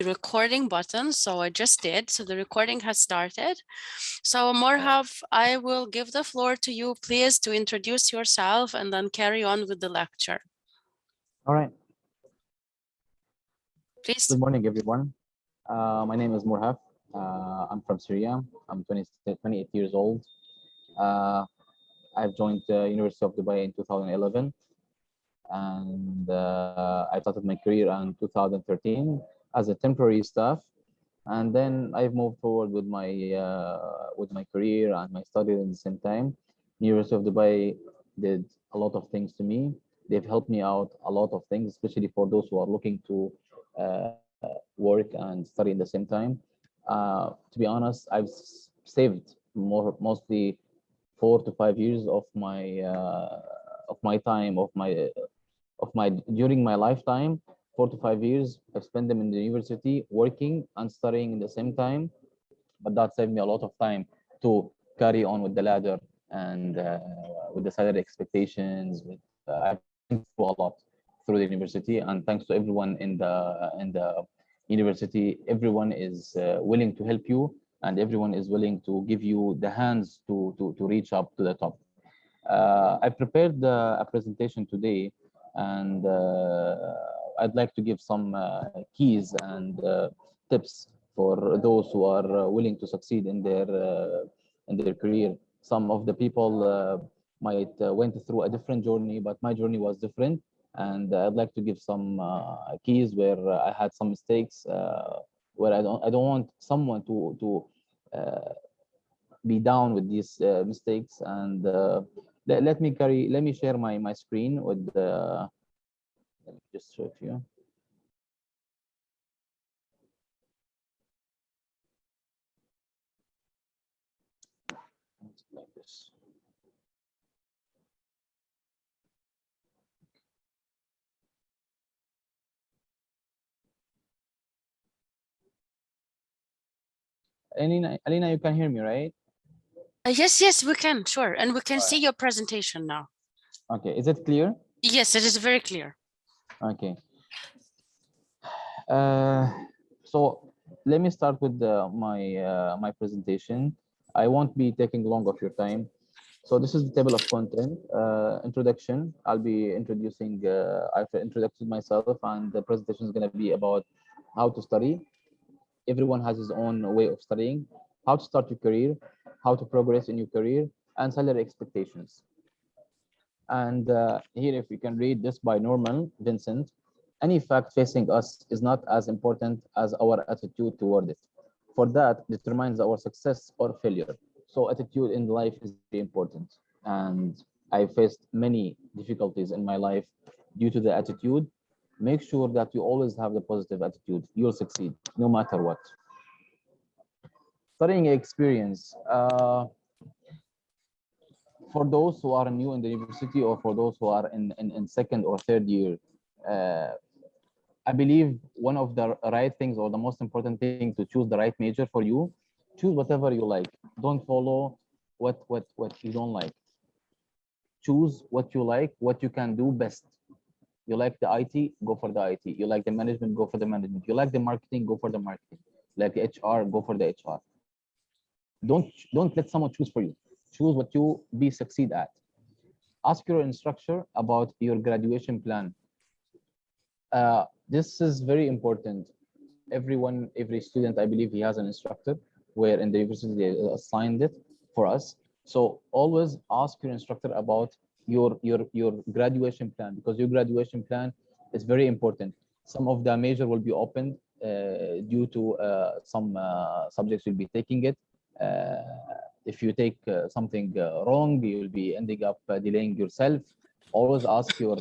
recording button, so I just did. So the recording has started. So Morhaf, I will give the floor to you, please, to introduce yourself and then carry on with the lecture. All right. Please. Good morning, everyone. My name is Morhaf. I'm from Syria. I'm 28 years old. I've joined the University of Dubai in 2011, and I started my career in 2013 as a temporary staff. And then I've moved forward with my career and my studies at the same time. University of Dubai did a lot of things to me. They've helped me out a lot of things, especially for those who are looking to work and study at the same time. To be honest, I've saved mostly 4 to 5 years of my time of my during my lifetime. 4 to 5 years I've spent them in the university working and studying in the same time, but that saved me a lot of time to carry on with the ladder and with the salary expectations. I've been through a lot through the university, and thanks to everyone in the university. Everyone is willing to help you, and everyone is willing to give you the hands to reach up to the top. I prepared a presentation today, and I'd like to give some keys and tips for those who are willing to succeed in their career. Some of the people might went through a different journey, but my journey was different, and I'd like to give some keys where I had some mistakes, where I don't want someone to be down with these mistakes. And let me share my screen with let me just show it to you. Like this. Alina, you can hear me, right? Yes, we can, sure. And we can see your presentation now. Okay, is it clear? Yes, it is very clear. Okay. So let me start with my presentation. I won't be taking long of your time. So this is the table of content. Introduction. I'll be introducing. I've introduced myself, and the presentation is going to be about how to study. Everyone has his own way of studying. How to start your career, how to progress in your career, and salary expectations. And here, if you can read this by Norman Vincent, any fact facing us is not as important as our attitude toward it. For that determines our success or failure. So attitude in life is very important. And I faced many difficulties in my life due to the attitude. Make sure that you always have the positive attitude. You'll succeed no matter what. Studying experience. For those who are new in the university, or for those who are in second or third year, I believe one of the right things, or the most important thing, to choose the right major for you. Choose whatever you like. Don't follow what you don't like. Choose what you like, what you can do best. You like the IT, go for the IT. You like the management, go for the management. You like the marketing, go for the marketing. Like the HR, go for the HR. Don't let someone choose for you. Choose what you be succeed at. Ask your instructor about your graduation plan. This is very important. Every student, I believe, he has an instructor, where in the university they assigned it for us. So always ask your instructor about your graduation plan, because your graduation plan is very important. Some of the major will be opened due to some subjects you'll be taking it. If you take something wrong, you'll be ending up delaying yourself. Always ask your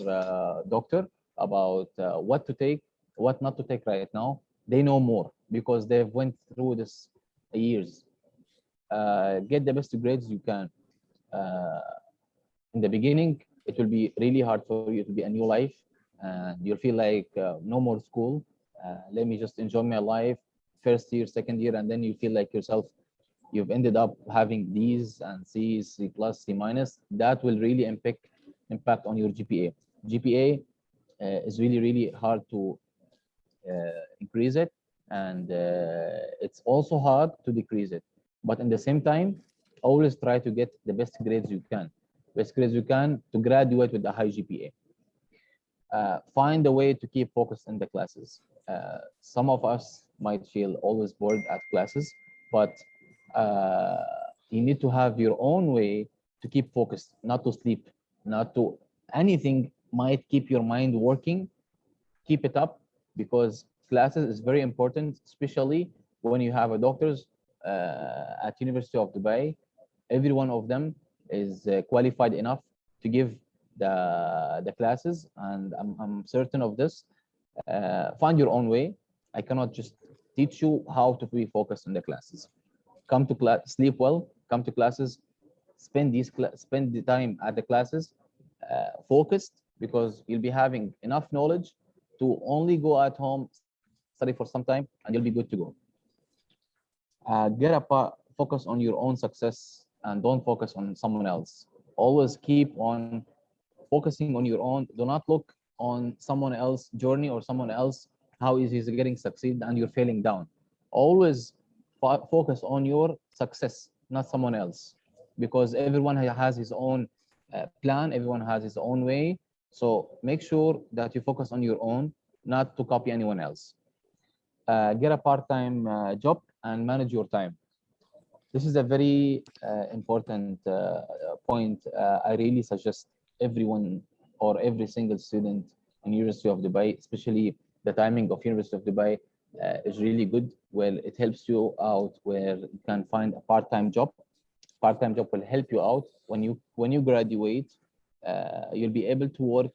doctor about what to take, what not to take right now. They know more because they've went through this years. Get the best grades you can. In the beginning, it will be really hard for you to be a new life, and you'll feel like no more school. Let me just enjoy my life. First year, second year, and then you feel like yourself. You've ended up having D's and C's, C plus, C minus. That will really impact on your GPA. GPA is really hard to increase it. and it's also hard to decrease it. But in the same time, always try to get the best grades you can, to graduate with a high GPA. Find a way to keep focused in the classes. Some of us might feel always bored at classes, but uh, you need to have your own way to keep focused, not to sleep, not to anything might keep your mind working. Keep it up, because classes is very important, especially when you have a doctors at University of Dubai. Every one of them is qualified enough to give the classes, and I'm certain of this. Find your own way. I cannot just teach you how to be focused in the classes. Come to class, sleep well, come to classes, spend the time at the classes focused, because you'll be having enough knowledge to only go at home, study for some time, and you'll be good to go. Focus on your own success and don't focus on someone else. Always keep on focusing on your own. Do not look on someone else's journey or someone else how is he's getting succeed and you're failing down. Always focus on your success, not someone else, because everyone has his own plan. Everyone has his own way. So make sure that you focus on your own, not to copy anyone else. Get a part-time job and manage your time. This is a very important point. I really suggest everyone or every single student in University of Dubai, especially the timing of University of Dubai is really good. Well, it helps you out where you can find a part-time job. Part-time job will help you out when you graduate. You'll be able to work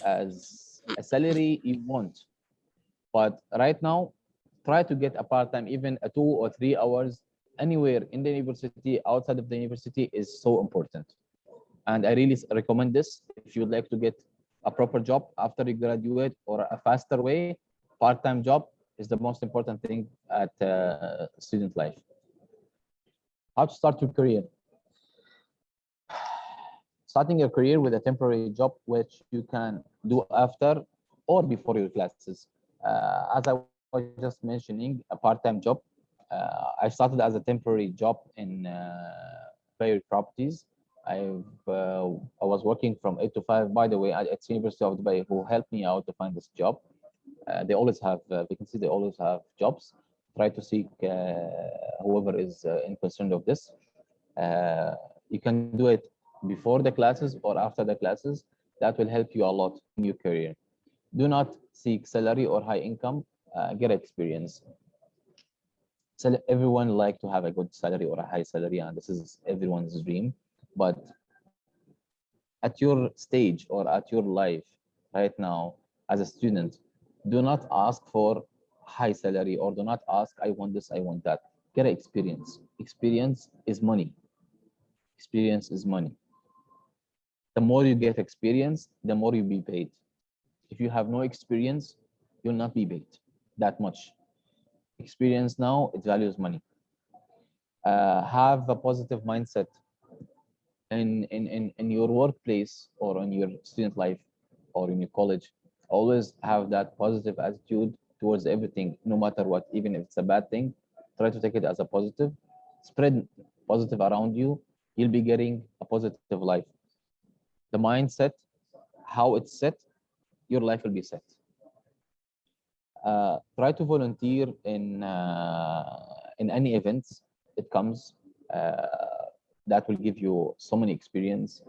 as a salary you want. But right now, try to get a part-time, even a 2 or 3 hours anywhere in the university, outside of the university, is so important. And I really recommend this. If you'd like to get a proper job after you graduate or a faster way, part-time job is the most important thing at student life. How to start your career? Starting your career with a temporary job, which you can do after or before your classes. As I was just mentioning, a part-time job. I started as a temporary job in various properties. I was working from 8 to 5. By the way, at University of Dubai, who helped me out to find this job. They always have vacancies. They always have jobs. Try to seek whoever is in concern of this. You can do it before the classes or after the classes. That will help you a lot in your career. Do not seek salary or high income. Get experience. Everyone like to have a good salary or a high salary, and this is everyone's dream. But at your stage or at your life right now as a student, do not ask for high salary, or do not ask, I want this, I want that. Get experience. Experience is money. Experience is money. The more you get experience, the more you be paid. If you have no experience, you'll not be paid that much. Experience now, it values money. Have a positive mindset in your workplace or in your student life or in your college. Always have that positive attitude towards everything, no matter what. Even if it's a bad thing, try to take it as a positive. Spread positive around you. You'll be getting a positive life. The mindset, how it's set, your life will be set. Try to volunteer in any events it comes. That will give you so many experience.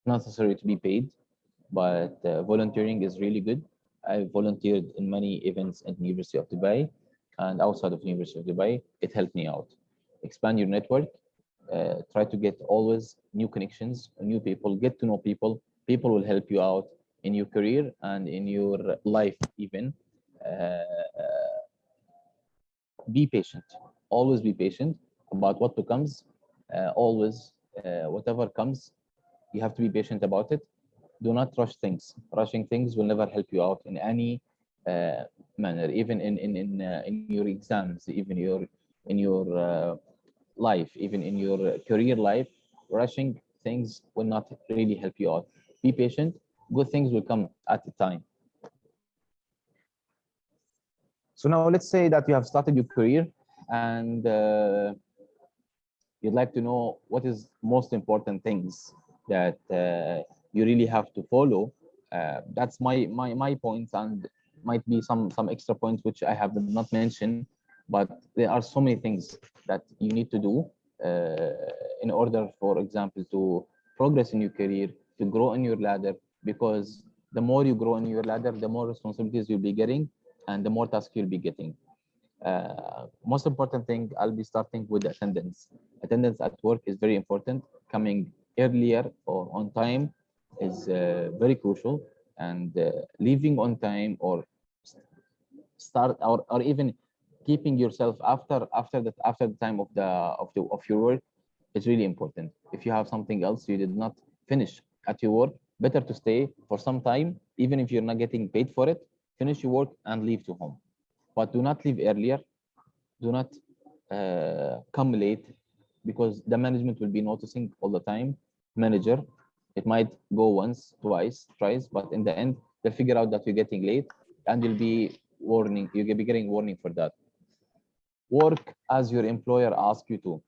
Not necessary to be paid, but volunteering is really good. I volunteered in many events at the University of Dubai and outside of the University of Dubai. It helped me out. Expand your network. Try to get always new connections, new people. Get to know people. People will help you out in your career and in your life even. Be patient. Always be patient about what becomes. Always, whatever comes, you have to be patient about it. Do not rush things. Rushing things will never help you out in any manner, even in your exams, even in your life, even in your career life. Rushing things will not really help you out. Be patient. Good things will come at the time. So now let's say that you have started your career and you'd like to know what is most important things that you really have to follow. That's my points, and might be some extra points which I have not mentioned, but there are so many things that you need to do in order, for example, to progress in your career, to grow in your ladder, because the more you grow in your ladder, the more responsibilities you'll be getting and the more tasks you'll be getting. Most important thing, I'll be starting with attendance. Attendance at work is very important. Coming earlier or on time is very crucial, and leaving on time or start or even keeping yourself after the time of your work is really important. If you have something else you did not finish at your work, better to stay for some time, even if you're not getting paid for it. Finish your work and leave to home, but do not leave earlier. Do not come late, because the management will be noticing all the time. Manager, it might go once, twice, thrice, but in the end, they'll figure out that you're getting late, and you'll be warning. You'll be getting warning for that. Work as your employer asks you to.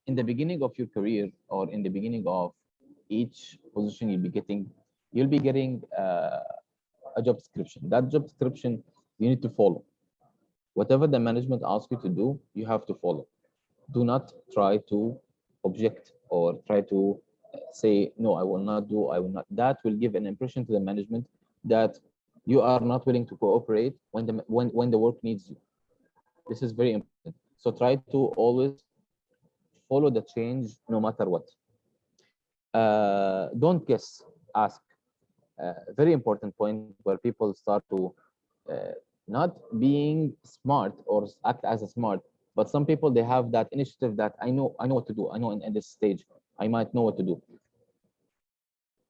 In the beginning of your career, or in the beginning of each position you'll be getting a job description. That job description you need to follow. Whatever the management asks you to do, you have to follow. Do not try to object or try to say, no, I will not do, I will not. That will give an impression to the management that you are not willing to cooperate when the work needs you. This is very important. So try to always follow the change no matter what. Don't guess, ask. Very important point where people start to not being smart or act as a smart, but some people, they have that initiative that I know what to do. I know in this stage I might know what to do.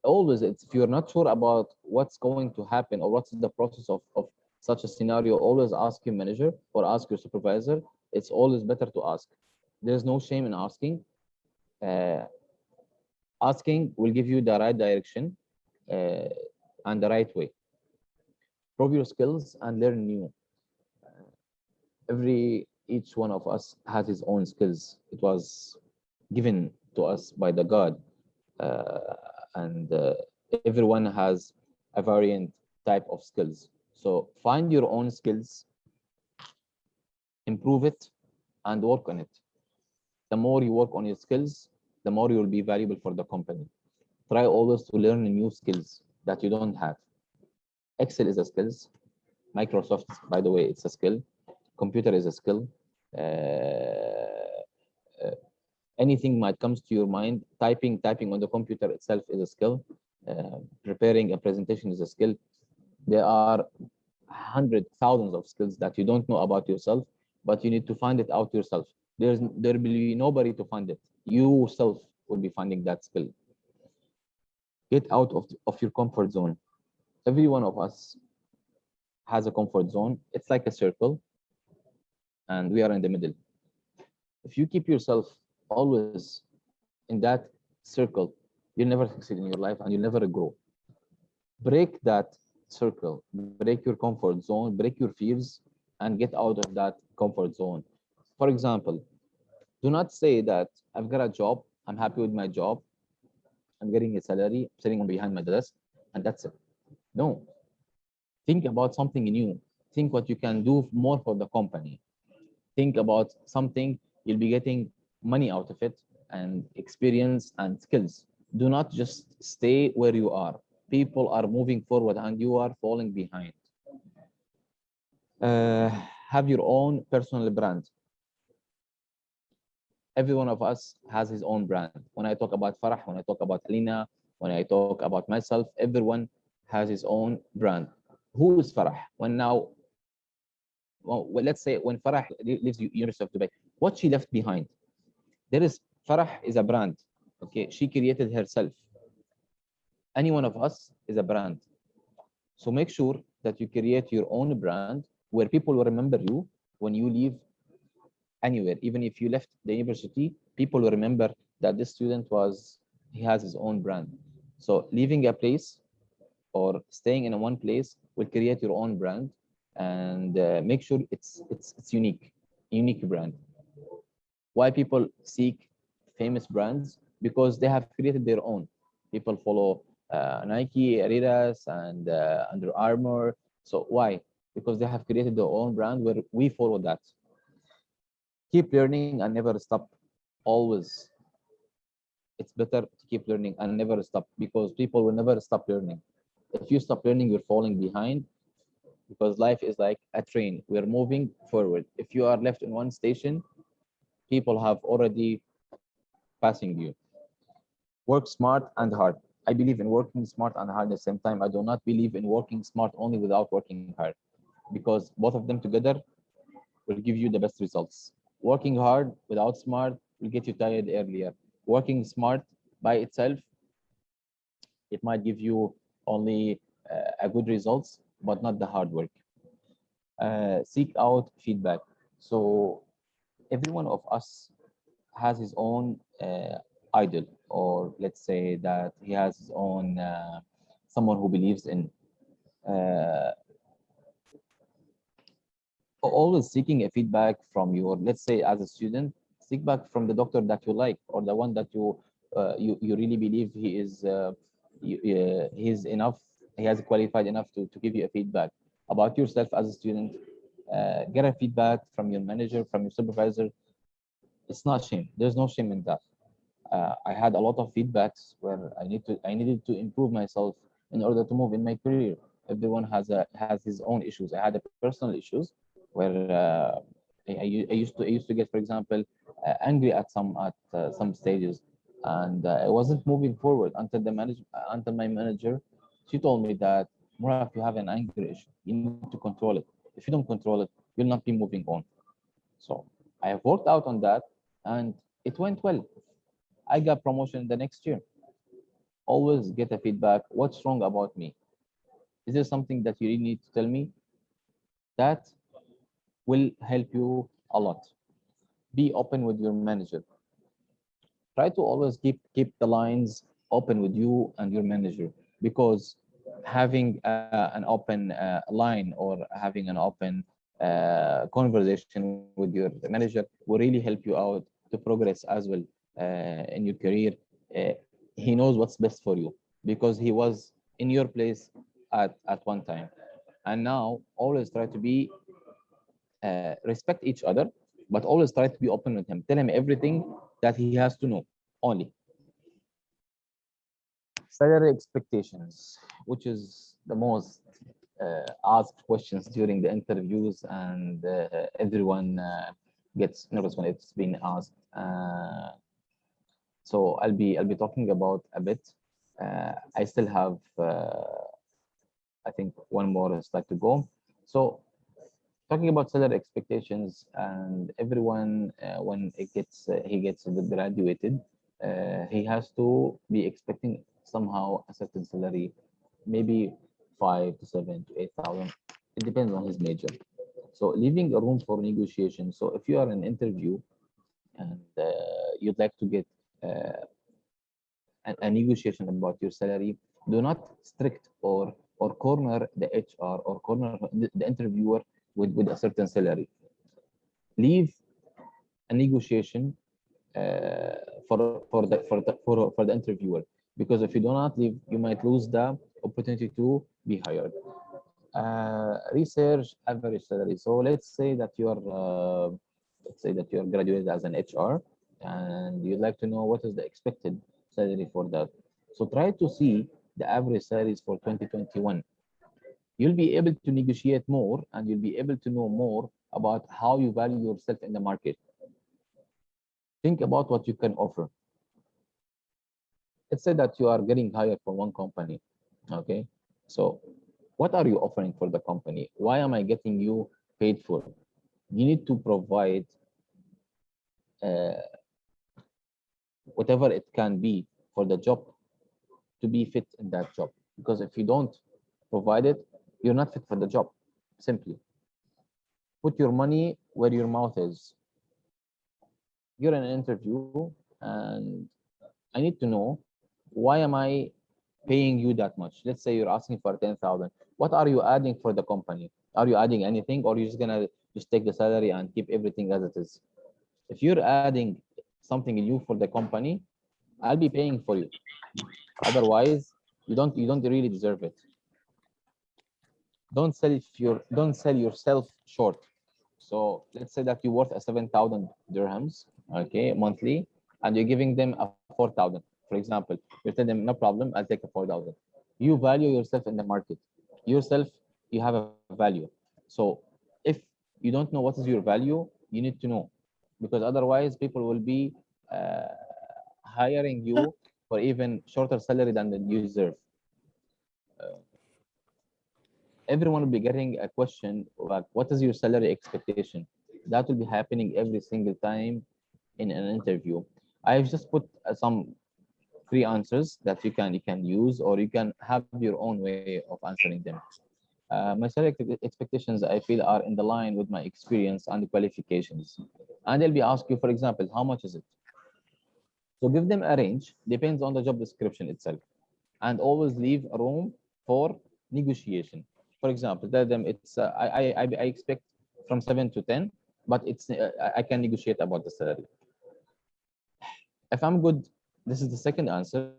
Always, it's, if you're not sure about what's going to happen or what's the process of such a scenario, always ask your manager or ask your supervisor. It's always better to ask. There's no shame in asking. uh, Asking will give you the right direction uh, and the right way. Prove your skills and learn new. Each one of us has his own skills. It was given to us by the God, uh, and everyone has a variant type of skills. So find your own skills, improve it, and work on it. The more you work on your skills, the more you will be valuable for the company. Try always to learn new skills that you don't have. Excel is a skill. Microsoft, by the way, it's a skill. Computer is a skill. Anything might comes to your mind. Typing on the computer itself is a skill. Preparing a presentation is a skill. There are hundreds, thousands of skills that you don't know about yourself, but you need to find it out yourself. There will be nobody to find it. You yourself will be finding that skill. Get out of your comfort zone. Every one of us has a comfort zone. It's like a circle, and we are in the middle. If you keep yourself always in that circle, you'll never succeed in your life and you'll never grow. Break that circle, break your comfort zone, break your fears, and get out of that comfort zone. For example, do not say that I've got a job, I'm happy with my job, I'm getting a salary, I'm sitting on behind my desk, and that's it. No. Think about something new. Think what you can do more for the company. Think about something you'll be getting money out of it, and experience and skills. Do not just stay where you are. People are moving forward and you are falling behind. Uh, have your own personal brand. Every one of us has his own brand. When I talk about Farah, when I talk about Alina, when I talk about myself, everyone has his own brand. Who is Farah? Well, let's say when Farah leaves University of Dubai, what she left behind. There is, Farah is a brand. Okay, she created herself. Any one of us is a brand. So make sure that you create your own brand where people will remember you when you leave anywhere. Even if you left the university, people will remember that this student he has his own brand. So leaving a place or staying in one place will create your own brand and make sure it's unique brand. Why people seek famous brands? Because they have created their own. People follow Nike, Adidas, and Under Armour. So why? Because they have created their own brand where we follow that. Keep learning and never stop. Always, it's better to keep learning and never stop, because people will never stop learning. If you stop learning, you're falling behind, because life is like a train. We're moving forward. If you are left in one station, people have already passing you. Work smart and hard. I believe in working smart and hard at the same time. I do not believe in working smart only without working hard, because both of them together will give you the best results. Working hard without smart will get you tired earlier. Working smart by itself, it might give you only a good results, but not the hard work. Seek out feedback. So every one of us has his own idol, or let's say that he has his own someone who believes in. Uh, Always seeking a feedback from your, let's say as a student, seek back from the doctor that you like, or the one that you really believe he's enough, he has qualified enough to give you a feedback about yourself as a student. Get a feedback from your manager, from your supervisor. It's not shame. There's no shame in that. I had a lot of feedbacks where I needed to improve myself in order to move in my career. Everyone has his own issues. I had a personal issues where I used to get, for example, angry at some stages, and I wasn't moving forward until my manager, she told me that, Morhaf, you have an anger issue. You need to control it. If you don't control it, you'll not be moving on. So I have worked out on that, and it went well. I got promotion the next year. Always get a feedback. What's wrong about me? Is there something that you really need to tell me? That will help you a lot. Be open with your manager. Try to always keep the lines open with you and your manager, because having an open line, or having an open conversation with your manager will really help you out to progress as well in your career. uh, he knows what's best for you, because he was in your place at one time. And now always try to be respect each other, but always try to be open with him. Tell him everything that he has to know only. Salary expectations, which is the most asked questions during the interviews, and everyone gets nervous when it's being asked. So I'll be talking about a bit. I still have I think one more slide to go. So talking about salary expectations, and everyone when he gets graduated, he has to be expecting somehow a certain salary, maybe 5 to 7 to 8,000. It depends on his major. So leaving a room for negotiation. So if you are in an interview and you'd like to get uh, a negotiation about your salary, do not strict or corner the HR, or corner the interviewer with a certain salary. Leave a negotiation for the interviewer, because if you do not leave, you might lose the opportunity to be hired. Research average salary. So let's say that you're graduated as an HR, and you'd like to know what is the expected salary for that. So try to see the average salaries for 2021. You'll be able to negotiate more, and you'll be able to know more about how you value yourself in the market. Think about what you can offer. Let's say that you are getting hired for one company. Okay, so what are you offering for the company? Why am I getting you paid for? You need to provide uh, whatever it can be for the job to be fit in that job, because if you don't provide it, you're not fit for the job. Simply put your money where your mouth is. You're in an interview, and I need to know, why am I paying you that much? Let's say you're asking for 10,000. What are you adding for the company? Are you adding anything, or you just gonna just take the salary and keep everything as it is? If you're adding something new for the company, I'll be paying for you. Otherwise, you don't really deserve it. Don't sell yourself short. So let's say that you're worth a 7,000 dirhams, okay, monthly, and you're giving them a 4,000. For example, you tell them, no problem, I'll take a 4,000. You value yourself in the market. Yourself, you have a value. So if you don't know what is your value, you need to know, because otherwise people will be uh, hiring you for even shorter salary than you deserve. Uh, Everyone will be getting a question like, what is your salary expectation? That will be happening every single time in an interview. I've just put some three answers that you can use, or you can have your own way of answering them. My salary expectations, I feel, are in the line with my experience and the qualifications. And they'll be asked you, for example, how much is it? So give them a range, depends on the job description itself, and always leave room for negotiation. For example, tell them it's I expect from 7 to 10, but I can negotiate about the salary. If I'm good, this is the second answer.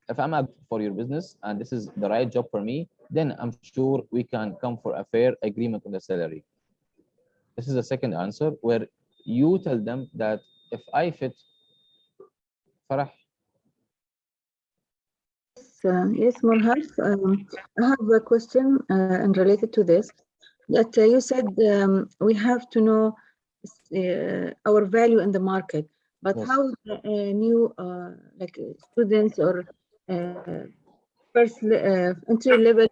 If I'm a good fit for your business and this is the right job for me, then I'm sure we can come for a fair agreement on the salary. This is the second answer where you tell them that if I fit, Farah, Yes, Morhaf. I have a question and related to this. That you said we have to know our value in the market, but yes, how the, new like students or uh, entry level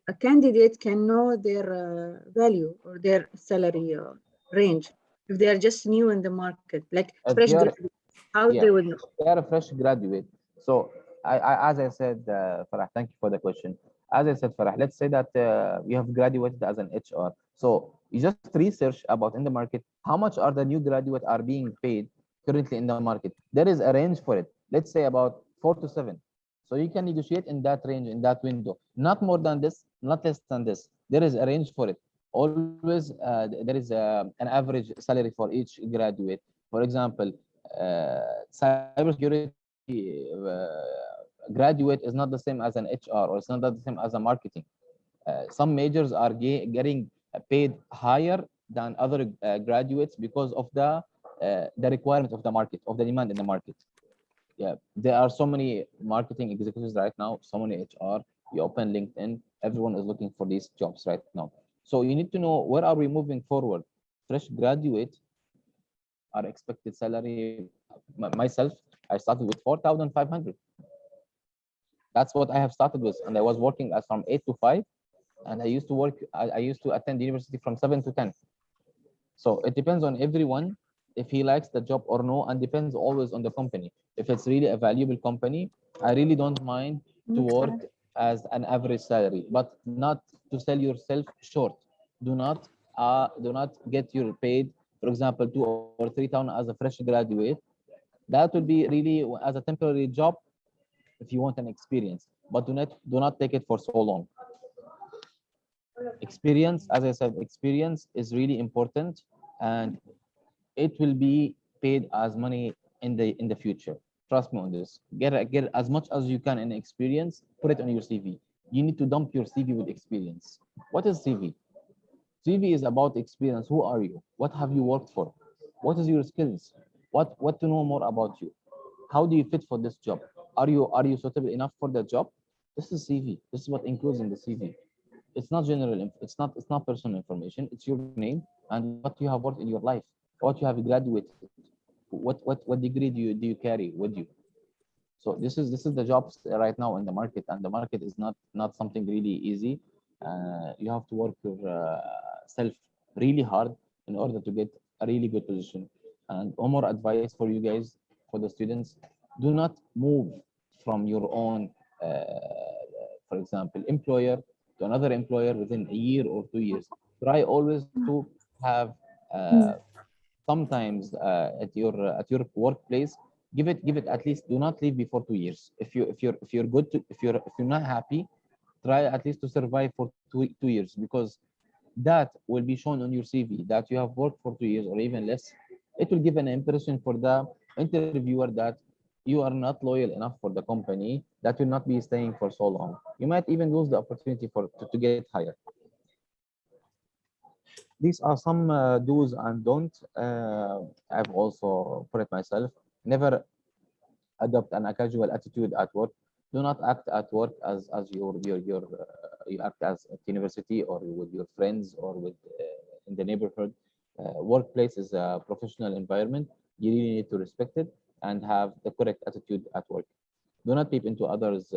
a candidate can know their value or their salary range if they are just new in the market, like if fresh they are, graduates, how they yeah, will know? they are a fresh graduate. So as I said, Farah, thank you for the question. As I said, Farah, let's say that you have graduated as an HR. So you just research about in the market how much are the new graduates are being paid currently in the market. There is a range for it. Let's say about 4 to 7. So you can negotiate in that range, in that window. Not more than this, not less than this. There is a range for it. Always there is an average salary for each graduate. For example, cybersecurity graduate is not the same as an HR, or it's not the same as a marketing. Some majors are getting paid higher than other graduates because of the requirement of the market, of the demand in the market. Yeah, there are so many marketing executives right now, so many HR. You open LinkedIn, everyone is looking for these jobs right now. So you need to know where are we moving forward. Fresh graduate, our expected salary. Myself, I started with 4,500. That's what I have started with, and I was working as from 8 to 5, and I used to work. I used to attend university from 7 to 10. So it depends on everyone if he likes the job or no, and depends always on the company. If it's really a valuable company, I really don't mind to work as an average salary, but not to sell yourself short. Do not get your paid, for example, 2 or 3 thousand as a fresh graduate. That will be really as a temporary job if you want an experience, but do not take it for so long. Experience, as I said, experience is really important, and it will be paid as money in the future. Trust me on this. Get as much as you can in experience. Put it on your CV. You need to dump your CV with experience. What is CV? CV is about experience. Who are you? What have you worked for? What is your skills? What to know more about you? How do you fit for this job? Are you suitable enough for the job? This is CV. This is what includes in the CV. It's not it's not personal information. It's your name and what you have worked in your life, what you have graduated, what degree do you carry with you. So this is the jobs right now in the market, and the market is not something really easy. You have to work yourself really hard in order to get a really good position. And one more advice for you guys, for the students: do not move from your own, for example, employer to another employer within a year or 2 years. Try always to have sometimes at your workplace, give it at least, do not leave before 2 years. If you're good to, if you're not happy, try at least to survive for 2 years, because that will be shown on your CV that you have worked for 2 years or even less. It will give an impression for the interviewer that you are not loyal enough for the company, that will not be staying for so long. You might even lose the opportunity to get hired. These are some do's and don'ts. I've also put it myself. Never adopt a casual attitude at work. Do not act at work as you act as at university or with your friends or with in the neighborhood. Workplace is a professional environment. You really need to respect it and have the correct attitude at work. Do not peep into others'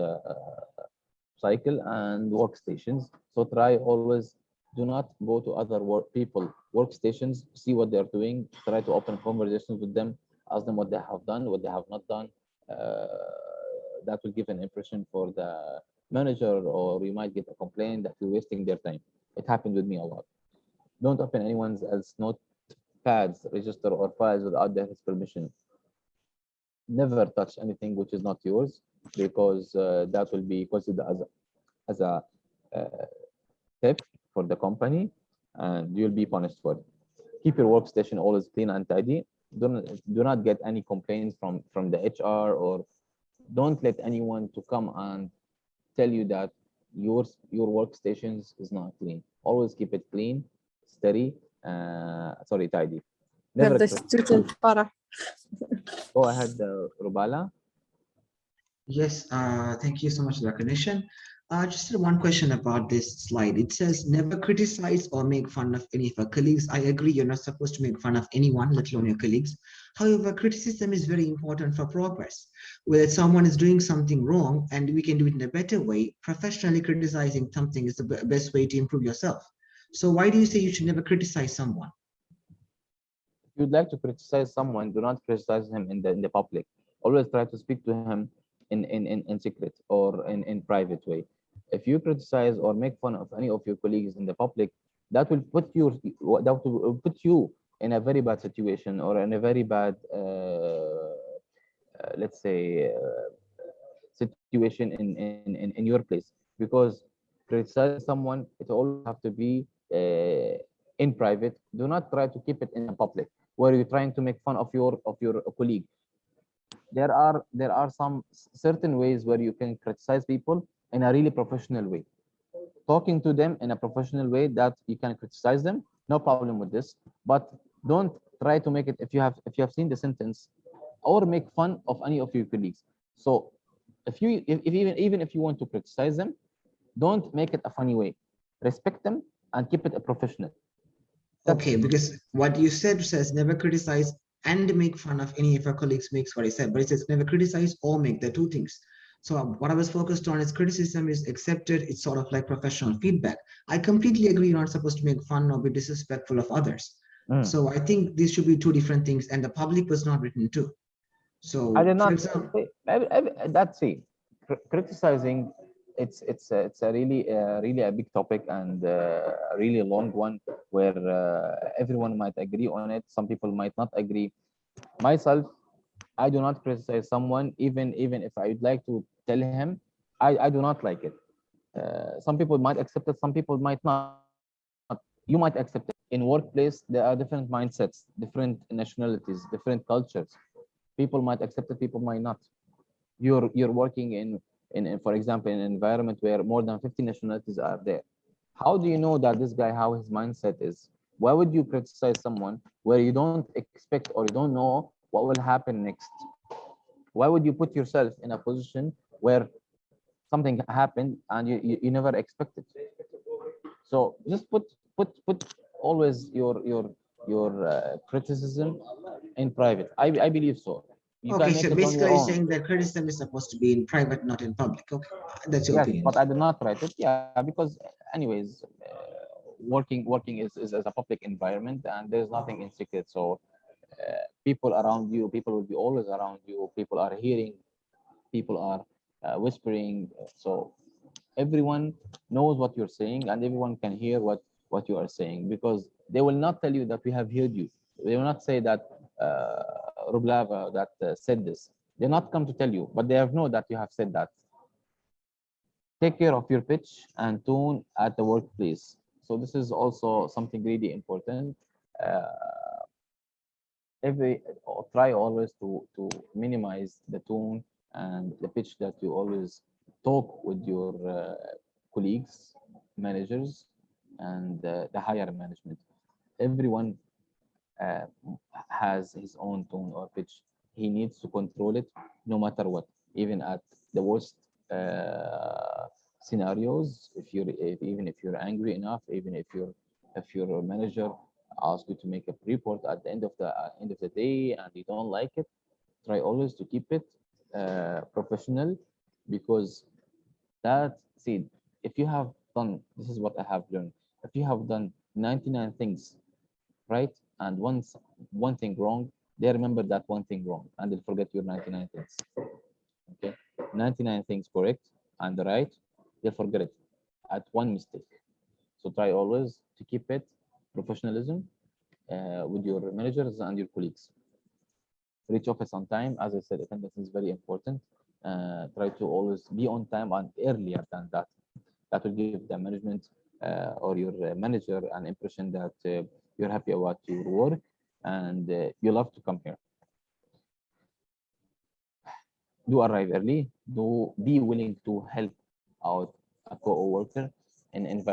cycle and workstations. So try always, do not go to other people workstations, see what they're doing, try to open conversations with them, ask them what they have done, what they have not done. uh, that will give an impression for the manager, or you might get a complaint that you're wasting their time. It happened with me a lot. Don't open anyone's else notepads, register, or files without their permission. Never touch anything which is not yours, because that will be considered as a uh, theft for the company, and you'll be punished for it. Keep your workstation always clean and tidy. Do not get any complaints from the HR, or don't let anyone to come and tell you that your workstations is not clean. Always keep it clean, steady, tidy. Never هذا student فرح. go ahead, Rubala. Yes, thank you so much for the recognition. Just one question about this slide. It says never criticize or make fun of any of our colleagues. I agree, you're not supposed to make fun of anyone, let alone your colleagues. However, criticism is very important for progress. Whether someone is doing something wrong and we can do it in a better way, professionally criticizing something is the best way to improve yourself. So why do you say you should never criticize someone? If you'd like to criticize someone, do not criticize him in the public. Always try to speak to him in secret or in private way. If you criticize or make fun of any of your colleagues in the public, that will put you in a very bad situation, or in a very bad let's say situation in your place. Because criticizing someone, it always have to be in private. Do not try to keep it in the public where you're trying to make fun of your colleague. There are some certain ways where you can criticize people in a really professional way, talking to them in a professional way, that you can criticize them, no problem with this. But don't try to make it, if you have seen the sentence, or make fun of any of your colleagues. So if even if you want to criticize them, don't make it a funny way. Respect them and keep it a professional. Okay, because what you said says never criticize and make fun of any of your colleagues makes what I said, but it says never criticize or make the two things. So what I was focused on is criticism is accepted. It's sort of like professional feedback. I completely agree you're not supposed to make fun or be disrespectful of others. So I think these should be two different things, and the public was not written to. So I did for not example, say that's it. Criticizing, it's a really a big topic, and a really long one, where everyone might agree on it. Some people might not agree. Myself, I do not criticize someone, even if I would like to tell him I do not like it. Some people might accept it, some people might not. You might accept it. In workplace, there are different mindsets, different nationalities, different cultures. People might accept it, people might not. You're working in for example, in an environment where more than 50 nationalities are there. How do you know that this guy, how his mindset is? Why would you criticize someone where you don't expect or you don't know what will happen next? Why would you put yourself in a position where something happened and you never expected? So just put always your criticism in private. I believe so. You okay, can so make it on basically your you're own. saying that criticism is supposed to be in private, not in public. Okay, that's your Yes, opinion. but I did not write it. Yeah, because anyways, working is as a public environment, and there's nothing in secret. So people around you, people will be always around you. People are hearing, people are whispering. So everyone knows what you're saying, and everyone can hear what you are saying, because they will not tell you that we have heard you. They will not say that Rublava that said this. They not come to tell you, but they have know that you have said that. take care of your pitch and tone at the workplace. So this is also something really important. Every Try always to minimize the tone and the pitch that you always talk with your colleagues, managers, and the higher management. Everyone uh, has his own tone or pitch. He needs to control it no matter what, even at the worst scenarios. Even if you're angry enough, even if your manager asks you to make a report at the end of the day and you don't like it, try always to keep it professional, because that see, if you have done, this is what I have learned, if you have done 99 things right and one thing wrong, they remember that one thing wrong and they'll forget your 99 things. Okay, 99 things correct and right, they'll forget it at one mistake. So try always to keep it professionalism with your managers and your colleagues. Reach office on time. As I said, attendance is very important. Try to always be on time and earlier than that. That will give the management or your manager an impression that you're happy about your work and you love to come here. Do arrive early. Do be willing to help out a co-worker in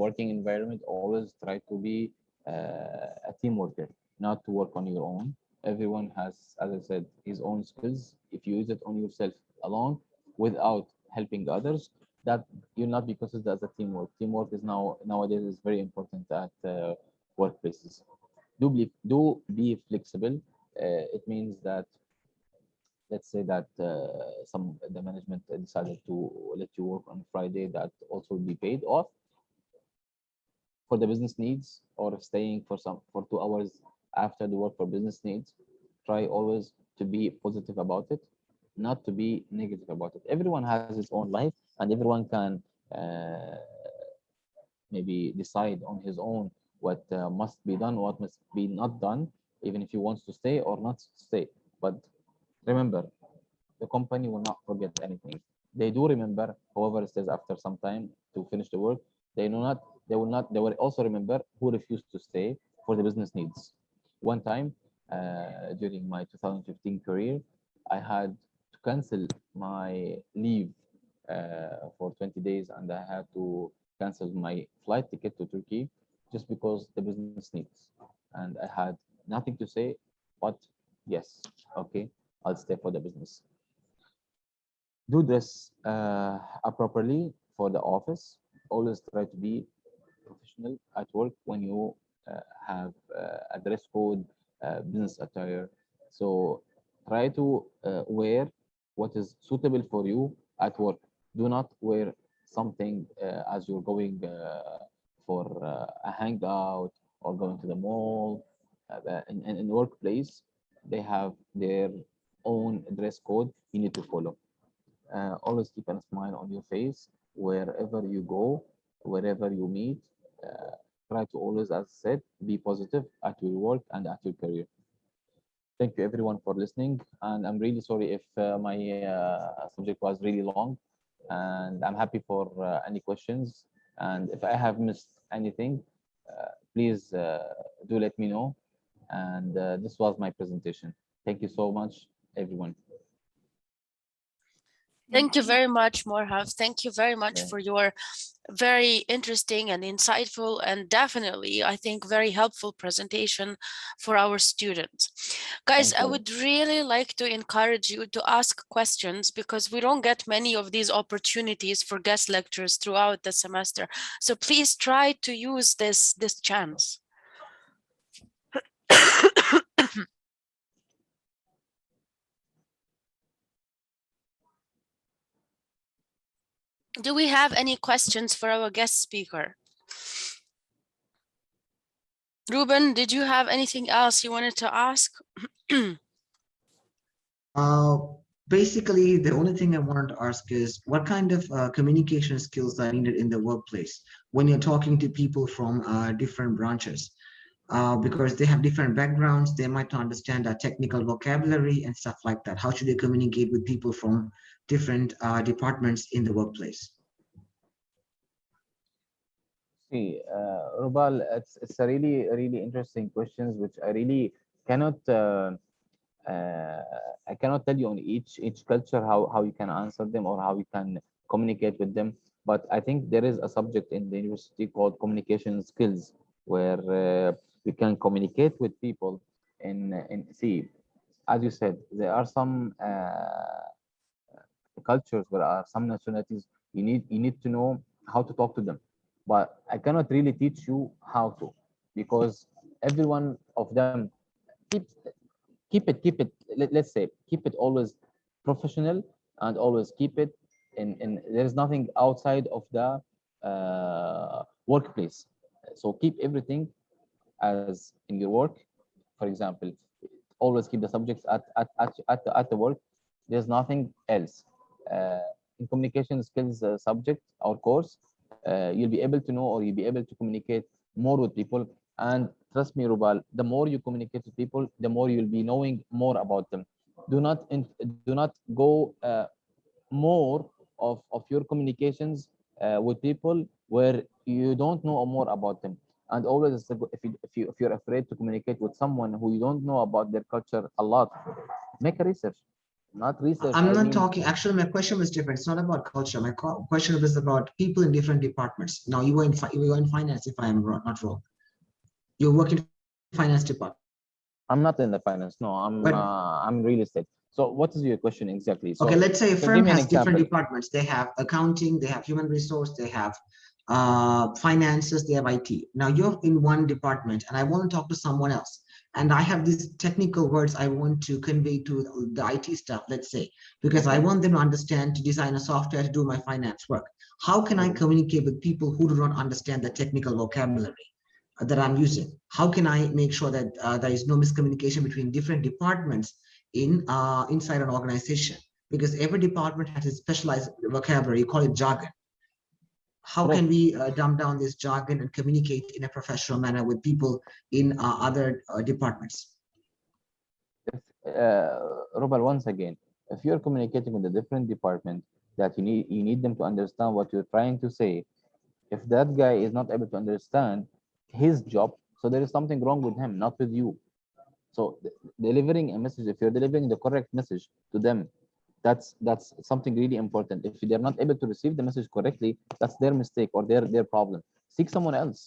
working environment. Always try to be a team worker, not to work on your own. Everyone has, as I said, his own skills. If you use it on yourself alone without helping others, that you'll not be considered as a teamwork. Teamwork is nowadays is very important at workplaces. Do be flexible. It means that, let's say that the management decided to let you work on Friday, that also will be paid off for the business needs, or staying for 2 hours after the work for business needs. Try always to be positive about it, not to be negative about it. Everyone has his own life and everyone can uh, maybe decide on his own what must be done, what must be not done, even if he wants to stay or not stay. But remember, the company will not forget anything. They do remember whoever stays after some time to finish the work. They will also remember who refused to stay for the business needs. One time during my 2015 career, I had to cancel my leave for 20 days and I had to cancel my flight ticket to Turkey just because the business needs. And I had nothing to say, but yes, okay, I'll stay for the business. Do this properly for the office. Always try to be professional at work when you have a dress code, business attire. So try to wear what is suitable for you at work. Do not wear something as you're going for a hangout or going to the mall. In the workplace, they have their own dress code you need to follow. Always keep a smile on your face wherever you go, wherever you meet. Try to always, as I said, be positive at your work and at your career. Thank you everyone for listening, and I'm really sorry if my subject was really long, and I'm happy for any questions. And if I have missed anything, please do let me know. And this was my presentation. Thank you so much, everyone. Thank you very much, Morhaf. Thank you very much Yeah. for your very interesting and insightful and definitely, I think, very helpful presentation for our students. Guys, Thank I you. would really like to encourage you to ask questions because we don't get many of these opportunities for guest lectures throughout the semester. So please try to use this chance. Do we have any questions for our guest speaker? Ruben, did you have anything else you wanted to ask? Uh, Basically, the only thing I wanted to ask is what kind of communication skills are needed in the workplace when you're talking to people from different branches? Because they have different backgrounds, they might not understand technical vocabulary and stuff like that. How should they communicate with people from different departments in the workplace? See, Rubal, it's a really interesting questions which I really cannot uh, I cannot tell you on each culture how you can answer them or how you can communicate with them. But I think there is a subject in the university called communication skills, where we can communicate with people. In see, as you said, there are some cultures, there are some nationalities. You need to know how to talk to them, but I cannot really teach you how to, because every one of them keep keep it let's say keep it always professional, and always keep it in there's nothing outside of the workplace. So keep everything as in your work. For example, always keep the subjects at the work. There's nothing else. uh, in communication skills subject or course, you'll be able to know, or you'll be able to communicate more with people. And trust me, Rubal, the more you communicate with people, the more you'll be knowing more about them. Do not go more of your communications with people where you don't know more about them. And always, if you're afraid to communicate with someone who you don't know about their culture a lot, make a research. Not research, I'm I not mean. talking, actually, my question was different. It's not about culture. My question was about people in different departments. Now, you were in finance, if I am not wrong. You work in finance department. I'm not in the finance. No, But I'm real estate. So what is your question exactly? okay, So let's say a so give firm me an has different example. departments. They have accounting, they have human resource, they have finances, they have IT. Now you're in one department and I want to talk to someone else. And I have these technical words I want to convey to the IT staff, let's say, because I Okay. want them to understand to design a software to do my finance work. How can I Okay. communicate with people who do not understand the technical vocabulary that I'm using? How can I make sure that there is no miscommunication between different departments inside an organization? Because every department has a specialized vocabulary, you call it jargon. How True. can we dumb down this jargon and communicate in a professional manner with people in other departments? If Rubal, once again, if you're communicating with a different department, that you need them to understand what you're trying to say. If that guy is not able to understand his job, so there is something wrong with him, not with you. So delivering a message, if you're delivering the correct message to them, that's something really important. If they're not able to receive the message correctly, that's their mistake or their problem. Seek someone else.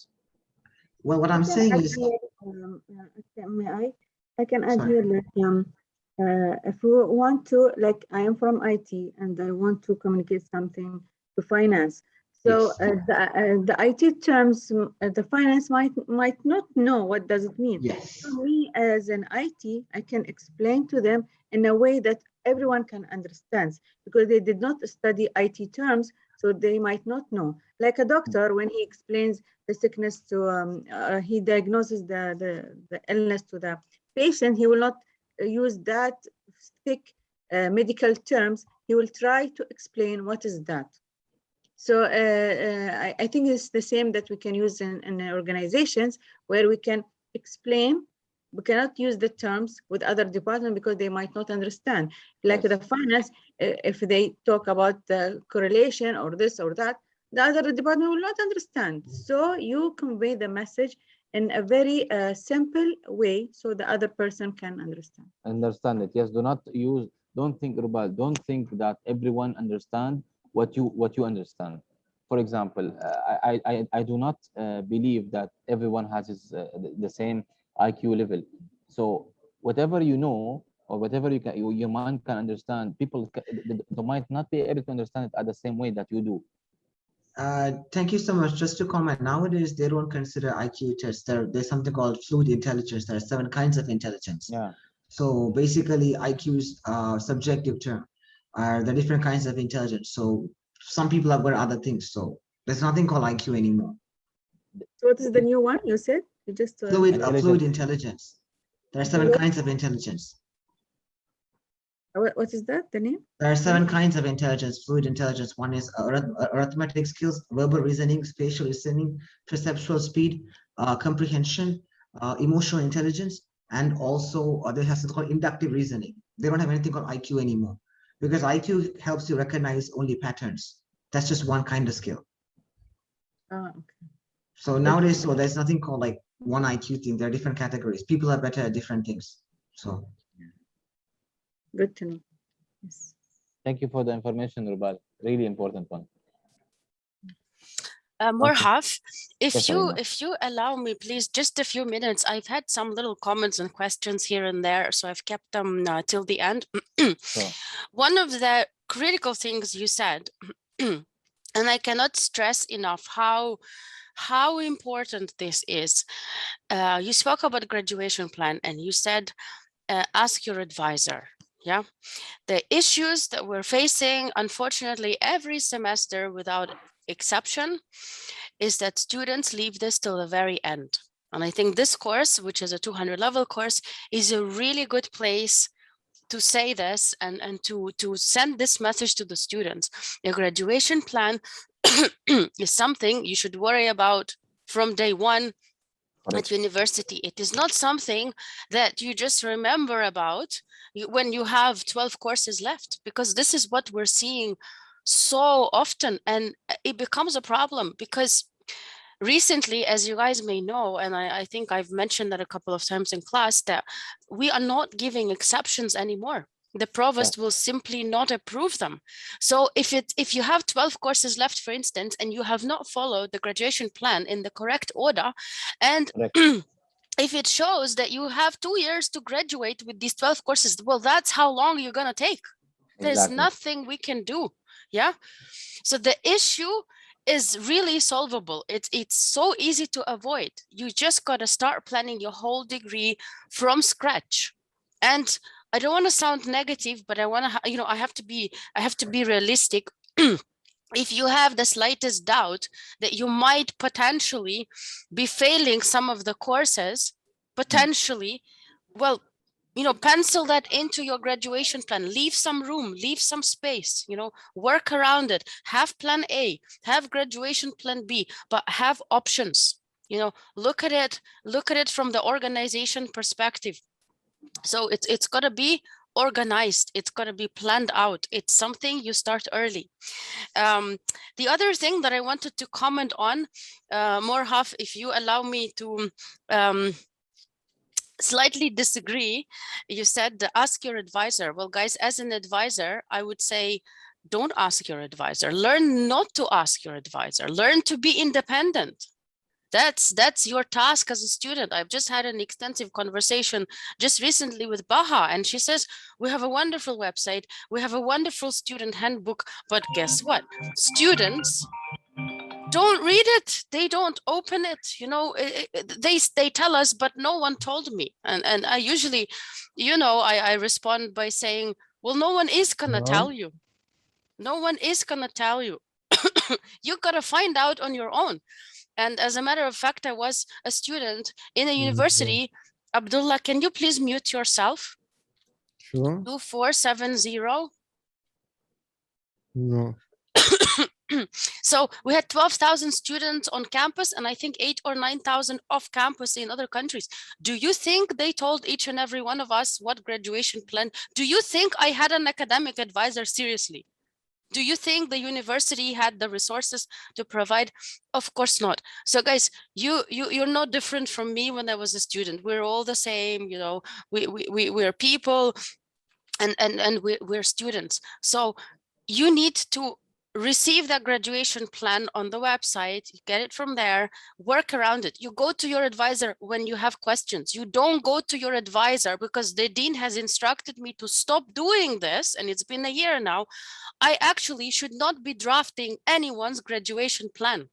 Well, what I I'm can saying add is, here, may I? I can add sorry. here that if we want to, like, I am from IT and I want to communicate something to finance. So Yes. the IT terms, the finance might not know what does it mean. Yes. For me as an IT, I can explain to them in a way that everyone can understand, because they did not study IT terms, so they might not know. Like a doctor, when he explains the sickness to he diagnoses the illness to the patient, he will not use that thick medical terms. He will try to explain what is that. So I think it's the same that we can use in organizations, where we can explain. We cannot use the terms with other departments because they might not understand. Like Yes. the finance, if they talk about the correlation or this or that, the other department will not understand. So you convey the message in a very simple way so the other person can understand. Understand it. Yes. Don't think, Rubal, don't think that everyone understand what you understand. For example, I do not believe that everyone has the same IQ level. So whatever you know, or whatever your mind can understand, people they might not be able to understand it at the same way that you do. Thank you so much. Just to comment, nowadays they don't consider IQ tests. There's something called fluid intelligence. There are 7 kinds of intelligence. Yeah. So basically, IQ is a subjective term. Are the different kinds of intelligence. So some people have got other things. So there's nothing called IQ anymore. So what is the new one you said? You just Fluid Intelligent. intelligence. There are 7 kinds Intelligence. of intelligence. what is that? The name? There are Sorry. 7 kinds of intelligence, fluid intelligence. One is arithmetic skills, verbal reasoning, spatial listening, perceptual speed, comprehension, emotional intelligence, and also they have something called inductive reasoning. They don't have anything called IQ anymore, because IQ helps you recognize only patterns. That's just one kind of skill. Okay. So nowadays, so there's nothing called like one IQ thing. There are different categories. People are better at different things. So Good to know. Yes. Thank you for the information, Rubal. Really important one. Morhaf, Yes, Alina. if you allow me, please, just a few minutes. I've had some little comments and questions here and there, so I've kept them till the end. Sure. One of the critical things you said, and I cannot stress enough how important this is. You spoke about graduation plan, and you said, ask your advisor. Yeah, the issues that we're facing, unfortunately, every semester without exception, is that students leave this till the very end. And I think this course, which is a 200 level course, is a really good place to say this and to send this message to the students. A graduation plan is something you should worry about from day one at university. It is not something that you just remember about when you have 12 courses left, because this is what we're seeing so often, and it becomes a problem because recently, as you guys may know, and I think I've mentioned that a couple of times in class, that we are not giving exceptions anymore. The provost will simply not approve them. So if you have 12 courses left, for instance, and you have not followed the graduation plan in the correct order, and if it shows that you have 2 years to graduate with these 12 courses, well, that's how long you're going to take. There's nothing we can do. Yeah. So the issue is really solvable. It's so easy to avoid. You just got to start planning your whole degree from scratch. And I don't want to sound negative, but I want to, I have to be realistic. If you have the slightest doubt that you might potentially be failing some of the courses, potentially, well, pencil that into your graduation plan. Leave some room, leave some space, work around it. Have plan A, have graduation plan B, but have options. Look at it from the organization perspective. So it's got to be organized. It's got to be planned out. It's something you start early. The other thing that I wanted to comment on, Morhaf, if you allow me to slightly disagree. You said ask your advisor. Well, guys, as an advisor, I would say don't ask your advisor. Learn not to ask your advisor. Learn to be independent. That's your task as a student. I've just had an extensive conversation just recently with Baha, and she says, we have a wonderful website, we have a wonderful student handbook, but guess what? Students don't read it. They don't open it. They tell us, but no one told me. And I usually, I respond by saying, well, no one is gonna tell you. No one is gonna tell you. You gotta find out on your own. And as a matter of fact, I was a student in a university. Abdullah, can you please mute yourself? Sure. 2470. No. So we had 12,000 students on campus, and I think 8,000 or 9,000 off campus in other countries. Do you think they told each and every one of us what graduation plan? Do you think I had an academic advisor? Seriously? Do you think the university had the resources to provide? Of course not. So guys, you're not different from me when I was a student. We're all the same, we're people, and we're students. So you need to receive that graduation plan on the website, get it from there, work around it. You go to your advisor when you have questions. You don't go to your advisor because the dean has instructed me to stop doing this, and it's been a year now. I actually should not be drafting anyone's graduation plan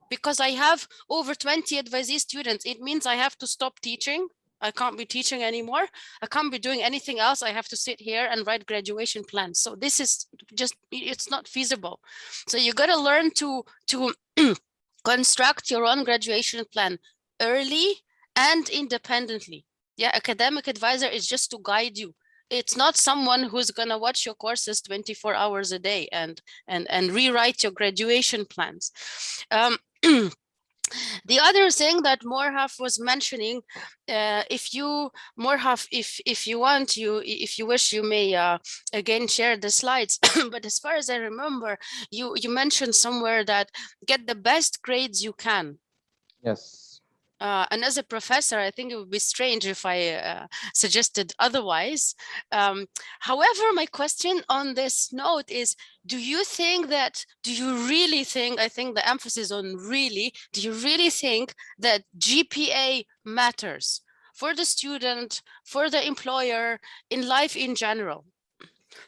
because I have over 20 advisee students. It means I have to stop teaching. I can't be teaching anymore. I can't be doing anything else. I have to sit here and write graduation plans. So this is just, it's not feasible. So you got to learn to construct your own graduation plan early and independently. Yeah, academic advisor is just to guide you. It's not someone who's going to watch your courses 24 hours a day and rewrite your graduation plans. The other thing that Morhaf was mentioning, if you want, if you wish, you may again share the slides. But as far as I remember, you mentioned somewhere that get the best grades you can. Yes. And as a professor, I think it would be strange if I suggested otherwise. However, my question on this note is, do you really think, I think the emphasis on really, do you really think that GPA matters for the student, for the employer, in life in general?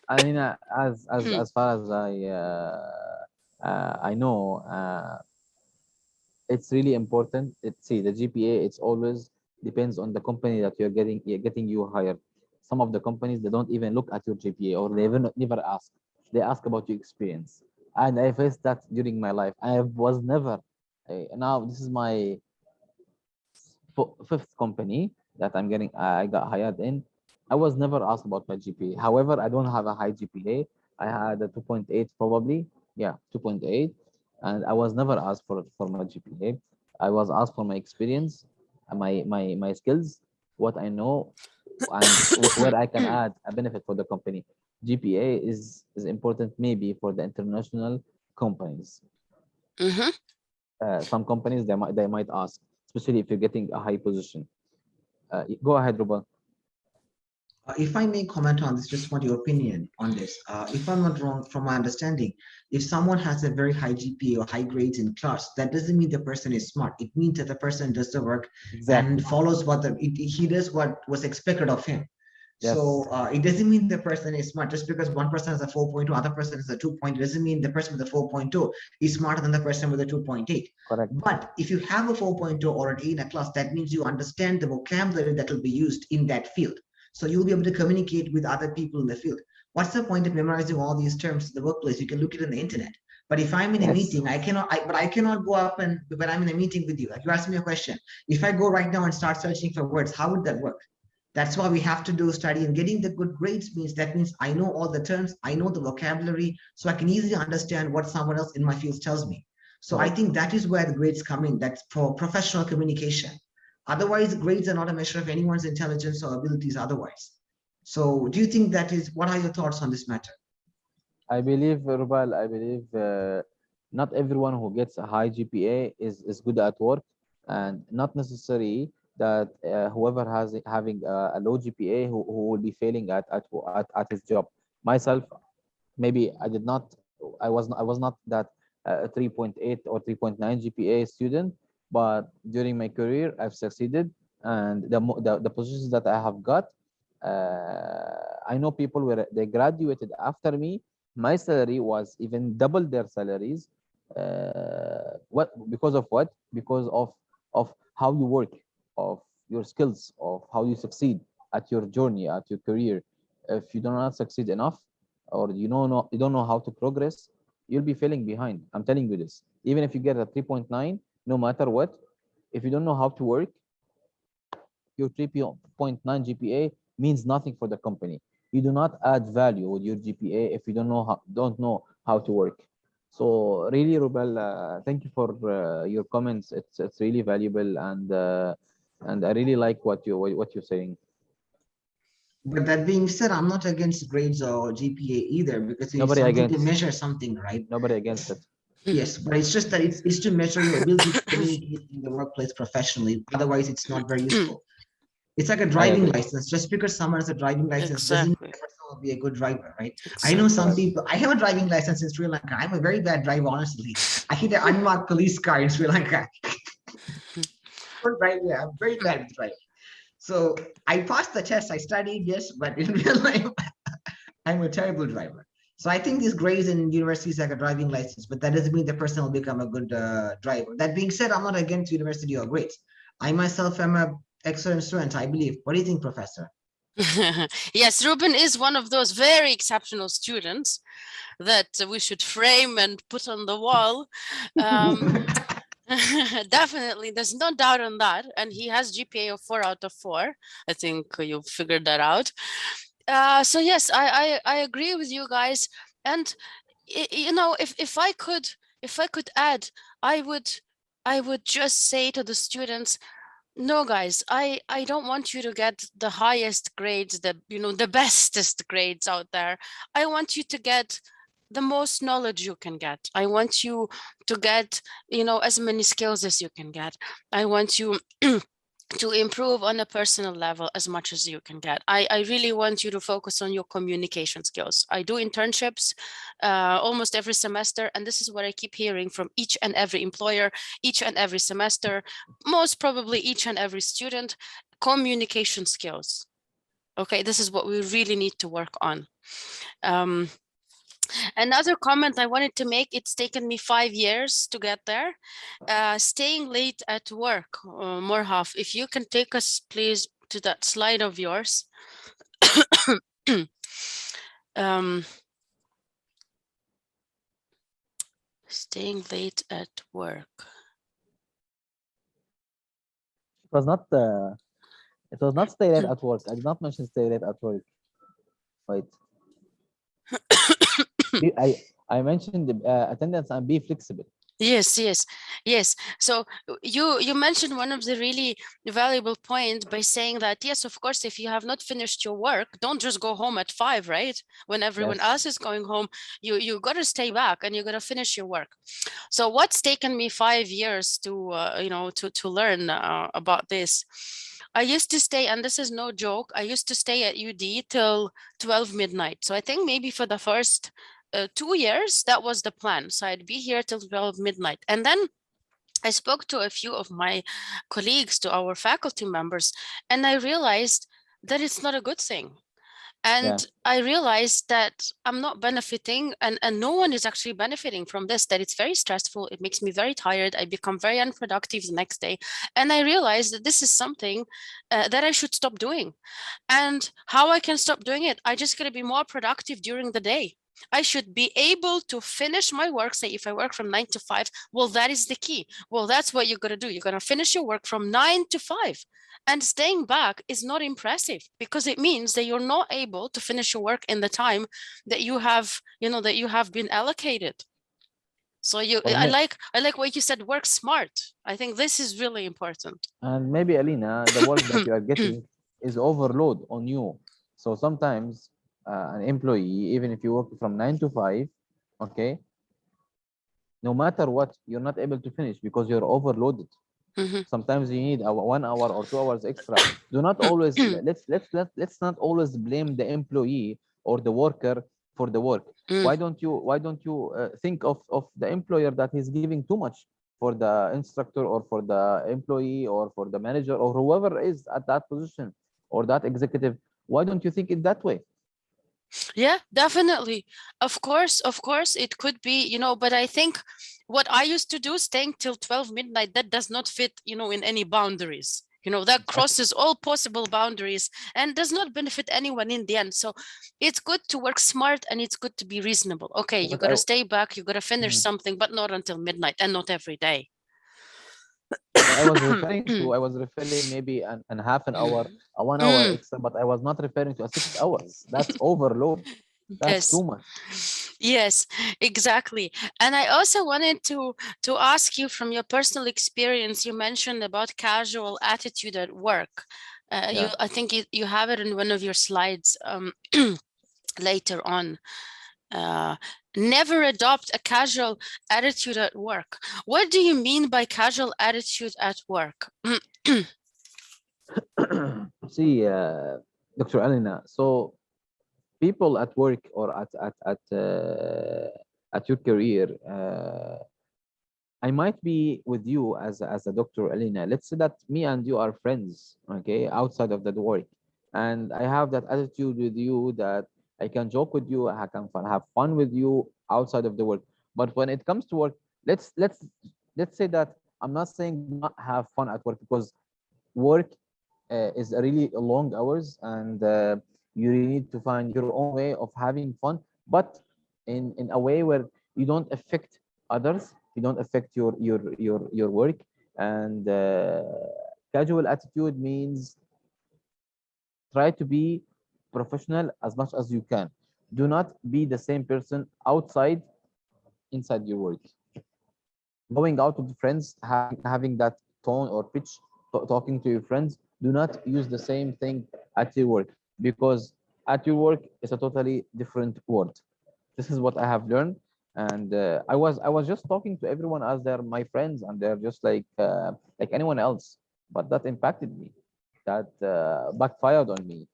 I mean, as far as I know, it's really important. See, the GPA, it's always depends on the company that you're getting you hired. Some of the companies, they don't even look at your GPA, or they even never ask. They ask about your experience, and I faced that during my life. I was never. Now this is my fifth company that I got hired in. I was never asked about my GPA. However, I don't have a high GPA. I had a 2.8 probably. Yeah, 2.8. And I was never asked for my GPA. I was asked for my experience, my skills, what I know, and where I can add a benefit for the company. GPA is important maybe for the international companies. Mm-hmm. Some companies, they might ask, especially if you're getting a high position. Go ahead, Ruba. If I may comment on this, just want your opinion on this. If I'm not wrong, from my understanding, if someone has a very high GPA or high grades in class, that doesn't mean the person is smart. It means that the person does the work Exactly. and follows he does what was expected of him. Yes. So it doesn't mean the person is smart. Just because one person has a 4.2, other person has a 2.0, doesn't mean the person with a 4.2 is smarter than the person with a 2.8. Correct. But if you have a 4.2 or an 8 in a class, that means you understand the vocabulary that will be used in that field. So you'll be able to communicate with other people in the field. What's the point of memorizing all these terms in the workplace? You can look it in the internet. But if I'm in a Yes. meeting, I cannot go up and when I'm in a meeting with you, like you asked me a question. If I go right now and start searching for words, how would that work? That's why we have to do study, and getting the good grades means I know all the terms, I know the vocabulary, so I can easily understand what someone else in my field tells me. So I Correct. think that is where the grades come in. That's for professional communication. Otherwise, grades are not a measure of anyone's intelligence or abilities otherwise. So do you think what are your thoughts on this matter? I believe, Rubal, I believe not everyone who gets a high GPA is good at work, and not necessary that whoever having a low GPA who will be failing at his job. Myself, maybe I was not that 3.8 or 3.9 GPA student, but during my career I've succeeded, and the positions that I have got, I know people where they graduated after me. My salary was even double their salaries. What because of what? Because of how you work, of your skills, of how you succeed at your journey, at your career. If you do not succeed enough, or you don't know how to progress, you'll be falling behind. I'm telling you this. Even if you get a 3.9, no matter what, if you don't know how to work, your 3.9 GPA means nothing for the company. You do not add value with your GPA if you don't know how to work. So really, Rubel, thank you for your comments. It's really valuable, and I really like what you're saying. But that being said, I'm not against grades or GPA either, because it's Nobody something to against. measure something, right? Nobody against it. Yes, but it's just that it's to measure your ability to communicate in the workplace professionally. Otherwise, it's not very useful. It's like a I driving agree. license. Just because someone has a driving license doesn't mean Exactly. the person will be a good driver, right? I know Exactly. some Correct. people. I have a driving license in Sri Lanka. I'm a very bad driver, honestly. I hit an unmarked police car in Sri Lanka. Good driver. I'm very bad at driving. So I passed the test. I studied, yes, but in real life, I'm a terrible driver. So I think these grades in universities like a driving license, but that doesn't mean the person will become a good driver. That being said, I'm not against university or grades. I myself am a excellent student, I believe. What do you think, Professor? Yes, Ruben is one of those very exceptional students that we should frame and put on the wall. Definitely, there's no doubt on that. And he has GPA of 4 out of 4. I think you figured that out. So yes, I agree with you guys. And if I could add, I would just say to the students, no, guys, I don't want you to get the highest grades, the bestest grades out there. I want you to get the most knowledge you can get. I want you to get, you know, as many skills as you can get. I want you to improve on a personal level as much as you can get. I really want you to focus on your communication skills. I do internships almost every semester, and this is what I keep hearing from each and every employer, each and every semester, most probably each and every student: communication skills. Okay, this is what we really need to work on. Another comment I wanted to make, it's taken me 5 years to get there. Staying late at work, Morhaf, if you can take us please to that slide of yours. Staying late at work. It was not stay late at work. I did not mention stay late at work. Wait. I mentioned attendance and be flexible. Yes. So you mentioned one of the really valuable points by saying that, yes, of course, if you have not finished your work, don't just go home at 5, right? When everyone else is going home, you got to stay back and you got to finish your work. So what's taken me 5 years to to learn about this? I used to stay, and this is no joke, I used to stay at UD till 12 midnight. So I think maybe for the first 2 years, that was the plan. So I'd be here till 12 midnight. And then I spoke to a few of my colleagues, to our faculty members, and I realized that it's not a good thing. And I realized that I'm not benefiting, and no one is actually benefiting from this, that it's very stressful. It makes me very tired. I become very unproductive the next day. And I realized that this is something that I should stop doing. And how I can stop doing it? I just got to be more productive during the day. I should be able to finish my work. Say if I work from 9 to 5, well, that is the key. Well, that's what you're going to do. You're going to finish your work from 9 to 5. And staying back is not impressive, because it means that you're not able to finish your work in the time that you have, that you have been allocated. So I like what you said, work smart. I think this is really important. And maybe, Alina, the work that you are getting is overload on you. So sometimes an employee, even if you work from 9 to 5, okay, no matter what, you're not able to finish because you're overloaded. Sometimes you need 1 hour or 2 hours extra. Do not always let's not always blame the employee or the worker for the work. Why don't you think of the employer that is giving too much for the instructor or for the employee or for the manager or whoever is at that position or that executive? Why don't you think it that way? Yeah, definitely. Of course, it could be, but I think what I used to do, staying till 12 midnight, that does not fit, in any boundaries. That crosses all possible boundaries and does not benefit anyone in the end. So it's good to work smart and it's good to be reasonable. Okay, you got to stay back, you got to finish something, but not until midnight and not every day. I was referring maybe an half an hour, a 1 hour extra, but I was not referring to a 6 hours. That's overload. That's too much. Yes, exactly. And I also wanted to ask you, from your personal experience, you mentioned about casual attitude at work. I think you have it in one of your slides later on. Never adopt a casual attitude at work. What do you mean by casual attitude at work? See, Dr. Alina, so people at work or at your career, I might be with you as a Dr. Alina. Let's say that me and you are friends, okay, outside of that work, and I have that attitude with you that I can joke with you, I can have fun with you outside of the work. But when it comes to work, let's say that I'm not saying not have fun at work, because work is a really long hours, and you need to find your own way of having fun, but in a way where you don't affect others, you don't affect your work. And casual attitude means try to be professional as much as you can. Do not be the same person outside inside your work. Going out with friends, having that tone or pitch, talking to your friends, do not use the same thing at your work, because at your work is a totally different world. This is what I have learned. And I was just talking to everyone as they're my friends, and they're just like anyone else. But that impacted me. That backfired on me.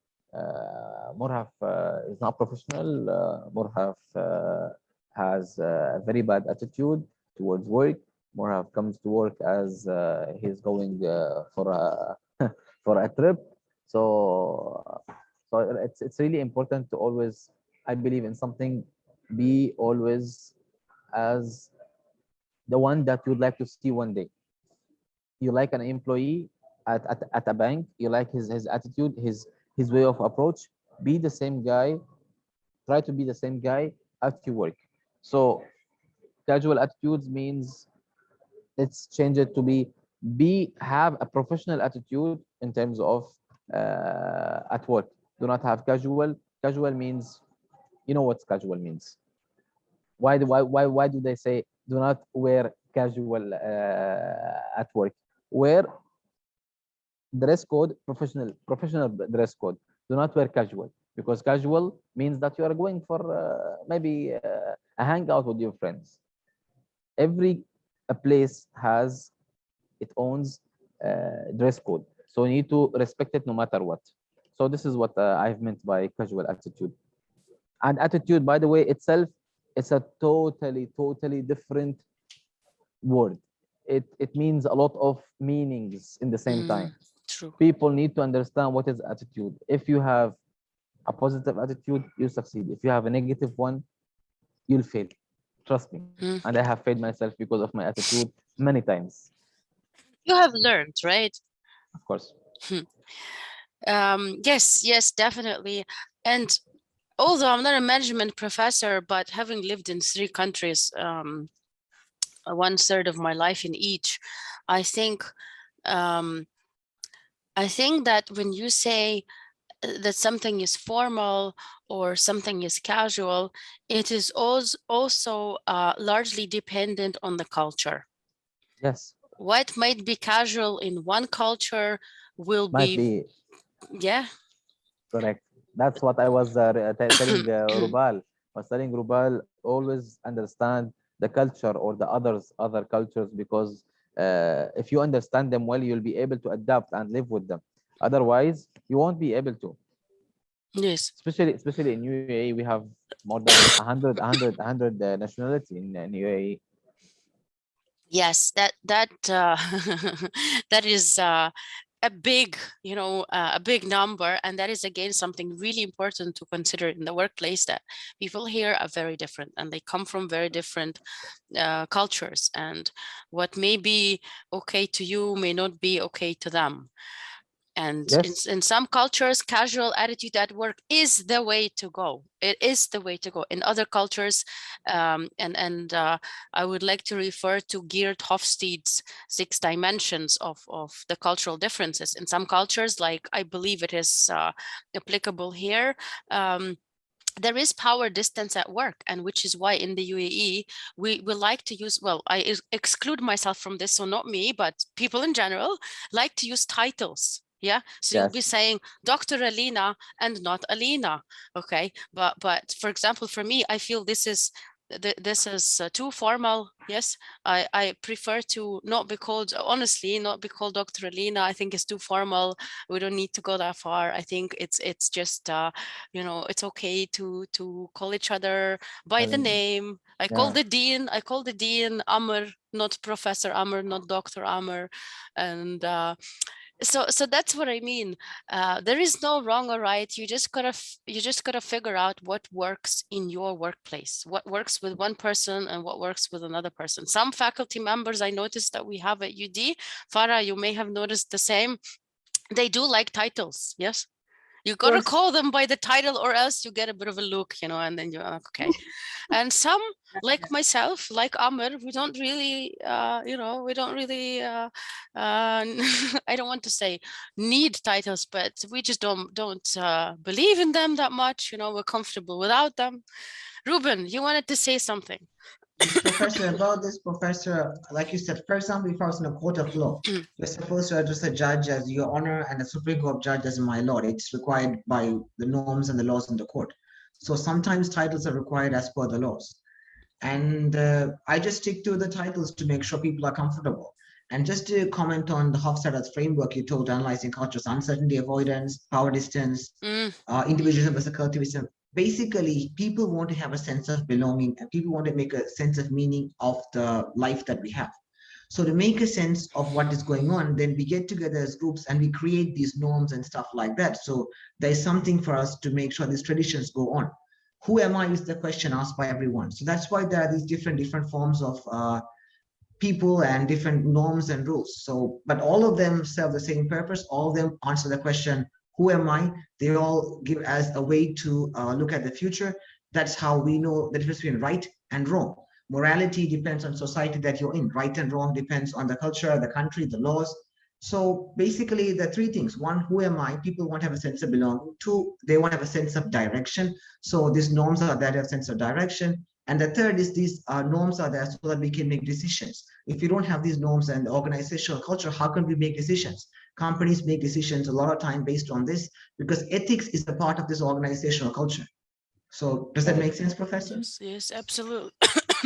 Morhaf is not professional. Morhaf has a very bad attitude towards work. Morhaf comes to work as he's going for a for a trip. So it's really important to always, I believe in something, be always as the one that you'd like to see one day. You like an employee at a bank, you like his attitude, his way of approach. Be the same guy. Try to be the same guy at your work. So casual attitudes means, let's change it to be have a professional attitude in terms of at work. Do not have casual. Casual means, you know what casual means. Why do they say do not wear casual at work? Wear dress code, professional dress code. Do not wear casual, because casual means that you are going for maybe a hangout with your friends. Every a place has its own dress code, so you need to respect it no matter what. So this is what I've meant by casual attitude. And attitude, by the way, itself, it's a totally different word. It means a lot of meanings in the same time. True. People need to understand what is attitude. If you have a positive attitude, you succeed. If you have a negative one, you'll fail. Trust me. Mm. And I have failed myself because of my attitude many times. You have learned, right? Of course. Yes, definitely. And although I'm not a management professor, but having lived in 3 countries, 1/3 of my life in each, I think that when you say that something is formal or something is casual, it is also largely dependent on the culture. Yes. What might be casual in one culture will Might be yeah. correct. That's what I was telling Rubal. I was telling Rubal, always understand the culture or the other cultures, because if you understand them well, you'll be able to adapt and live with them. Otherwise, you won't be able to. Yes. Especially in UAE, we have more than 100 nationality in UAE. Yes, that that is a big, a big number, and that is again something really important to consider in the workplace, that people here are very different and they come from very different cultures, and what may be okay to you may not be okay to them. And Yes. in some cultures, casual attitude at work is the way to go. It is the way to go. In other cultures, and I would like to refer to Geert Hofstede's 6 dimensions of the cultural differences. In some cultures, like I believe it is applicable here, there is power distance at work, and which is why in the UAE we like to use, well, I exclude myself from this, so not me, but people in general like to use titles. Yeah, so you'll be Yes. saying Dr. Alina and not Alina. Okay, but for example, for me, I feel this is too formal. Yes, I prefer to not be called, honestly, not be called Dr. Alina. I think it's too formal. We don't need to go that far. I think it's just it's okay to call each other by the name. I call Yeah. the dean Amr, not Professor Amr, not Dr. Amr. And so that's what I mean. There is no wrong or right. You just gotta figure out what works in your workplace, what works with one person and what works with another person. Some faculty members I noticed that we have at UD, Farah, you may have noticed the same. They do like titles. Yes. You got to Yes. call them by the title, or else you get a bit of a look, and then you're like, okay. And some, like myself, like Amr, we don't really, I don't want to say need titles, but we just don't believe in them that much. We're comfortable without them. Ruben, you wanted to say something. Yes, Professor, about this, Professor, like you said, for example, if I was in a court of law, you're supposed to address a judge as Your Honor and a Supreme Court judge as My Lord. It's required by the norms and the laws in the court. So sometimes titles are required as per the laws. And I just stick to the titles to make sure people are comfortable. And just to comment on the Hofstadter's framework, you told analyzing cultures, uncertainty avoidance, power distance, individualism versus collectivism. Basically, people want to have a sense of belonging and people want to make a sense of meaning of the life that we have. So to make a sense of what is going on, then we get together as groups and we create these norms and stuff like that. So there's something for us to make sure these traditions go on. Who am I is the question asked by everyone. So that's why there are these different forms of people and different norms and rules. So, but all of them serve the same purpose. All of them answer the question, who am I? They all give as a way to look at the future. That's how we know the difference between right and wrong. Morality depends on society that you're in. Right and wrong depends on the culture, the country, the laws. So basically the three things. One, who am I? People want to have a sense of belonging. Two, they want to have a sense of direction. So these norms are there to have a sense of direction. And the third is these norms are there so that we can make decisions. If you don't have these norms and organizational culture, how can we make decisions? Companies make decisions a lot of time based on this because ethics is a part of this organizational culture. So does that make sense, Professor? Yes, yes, absolutely.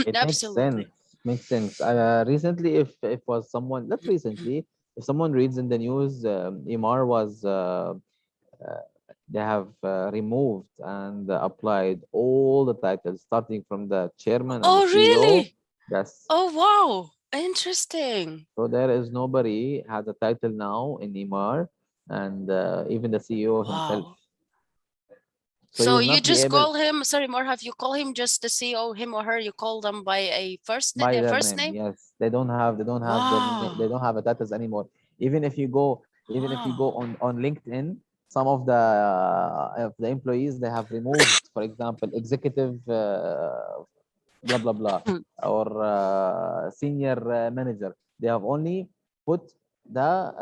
It Absolutely. makes sense. Recently, if was someone, not recently, if someone reads in the news, Imar was they have removed and applied all the titles, starting from the chairman and the Oh, CEO. really? Yes. Oh, wow. Interesting. So there is nobody has a title now in Imar, and even the CEO himself. Wow. So you So will you not be just able call him, sorry, Morhaf, you call him just the CEO, him or her, you call them by a by their first name. name? Yes, they don't have they Wow. don't have a titles anymore. Even if you go Wow. on LinkedIn, some of the employees they have removed, for example, executive blah blah blah or senior manager. They have only put their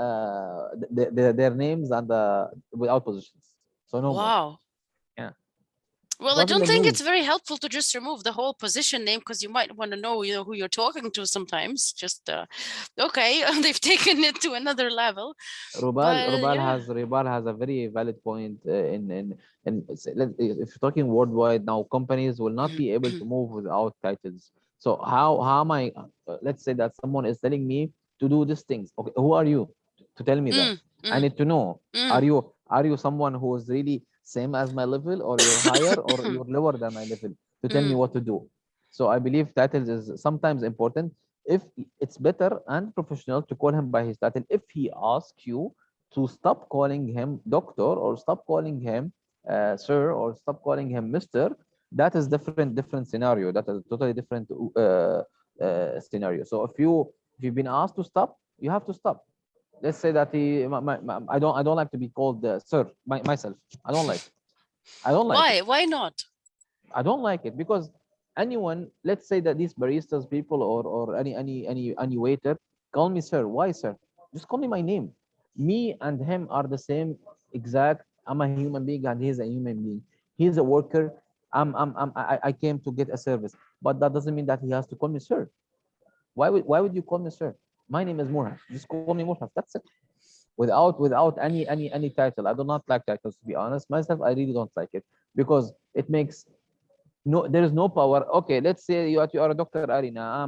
names and without positions. So no more. Wow. Yeah, it Well, I was in don't the think it's news. very helpful to just remove the whole position name because you might want to know, who you're talking to sometimes. Just okay, they've taken it to another level. Rubal But Rubal yeah. has Rubal has a very valid point if you're talking worldwide now, companies will not be able to move without titles. So how am I? Let's say that someone is telling me to do these things. Okay, who are you to tell me that? Mm, I mm, need to know. Are mm. you someone who is really same as my level, or you're higher, or you're lower than my level to tell me Mm, what to do? So I believe titles is sometimes important. If it's better and professional to call him by his title, if he asks you to stop calling him doctor or stop calling him sir or stop calling him mister, that is different scenario. That is a totally different scenario. So if you've been asked to stop, you have to stop. Let's say that I don't like to be called sir myself. I don't like it. why not? I don't like it because anyone, let's say that these baristas people or any waiter call me sir. Why sir? Just call me my name. Me and him are the same exact. I'm a human being and he's a human being. He's a worker. I came to get a service, but that doesn't mean that he has to call me sir. Why would you call me sir? My name is Morhaf. Just call me Morhaf. That's it. Without any title. I do not like titles, to be honest. Myself, I really don't like it because it makes no, there is no power. Okay, let's say you are a doctor, Arina.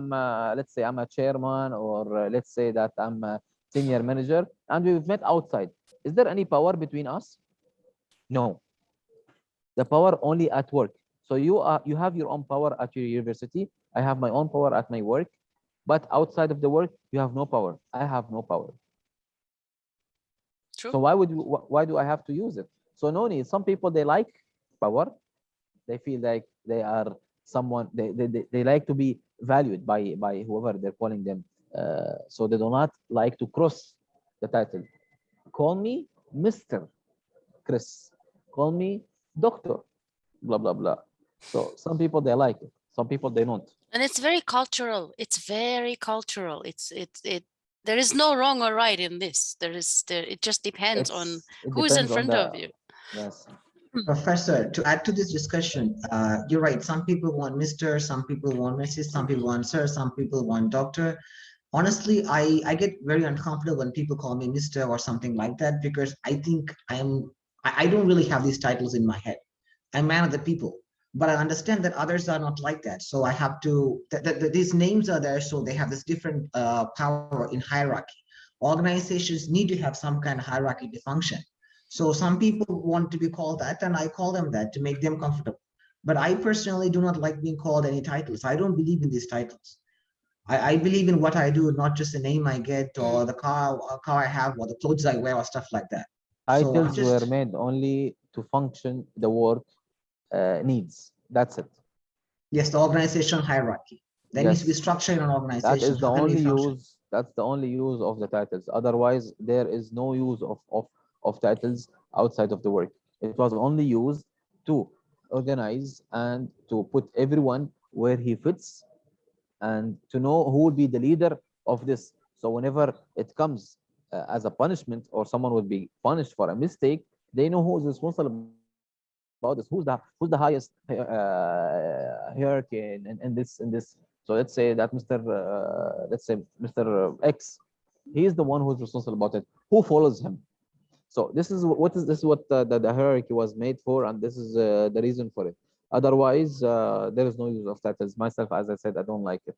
Let's say I'm a chairman, or let's say that I'm a senior manager, and we've met outside. Is there any power between us? No. The power only at work. So you have your own power at your university. I have my own power at my work, but outside of the work, you have no power. I have no power. True. So why do I have to use it? So no need. Some people they like power. They feel like they are someone. They like to be valued by whoever they're calling them. So they do not like to cross the title. Call me Mr. Chris. Call me Doctor. Blah blah blah. So some people they like it. Some people they don't. And it's very cultural. It's very cultural. It there is no wrong or right in this. It just depends on It who is in depends on front the of you. yes. Professor, to add to this discussion, you're right. Some people want Mr., some people want Mrs., some people want Sir, some people want Doctor. Honestly, I get very uncomfortable when people call me Mr. or something like that because I think I don't really have these titles in my head. I'm man of the people. But I understand that others are not like that. So I have to, these names are there, so they have this different power in hierarchy. Organizations need to have some kind of hierarchy to function. So some people want to be called that, and I call them that to make them comfortable. But I personally do not like being called any titles. I don't believe in these titles. I believe in what I do, not just the name I get or the car I have or the clothes I wear or stuff like that. So I'm Titles were just, made only to function the work needs. That's it. yes, the organizational hierarchy. There needs to be Yes, structure in an that organization. is the How can we only function? use. That's the only use of the titles. Otherwise, there is no use of titles outside of the work. It was only used to organize and to put everyone where he fits and to know who will be the leader of this. So whenever it comes as a punishment or someone will be punished for a mistake, they know who is responsible about this. Who's the highest hierarchy in this. So let's say that Mr. X, he is the one who's responsible about it. Who follows him? So this is what the hierarchy was made for, and this is the reason for it. Otherwise, there is no use of titles. Myself, as I said, I don't like it.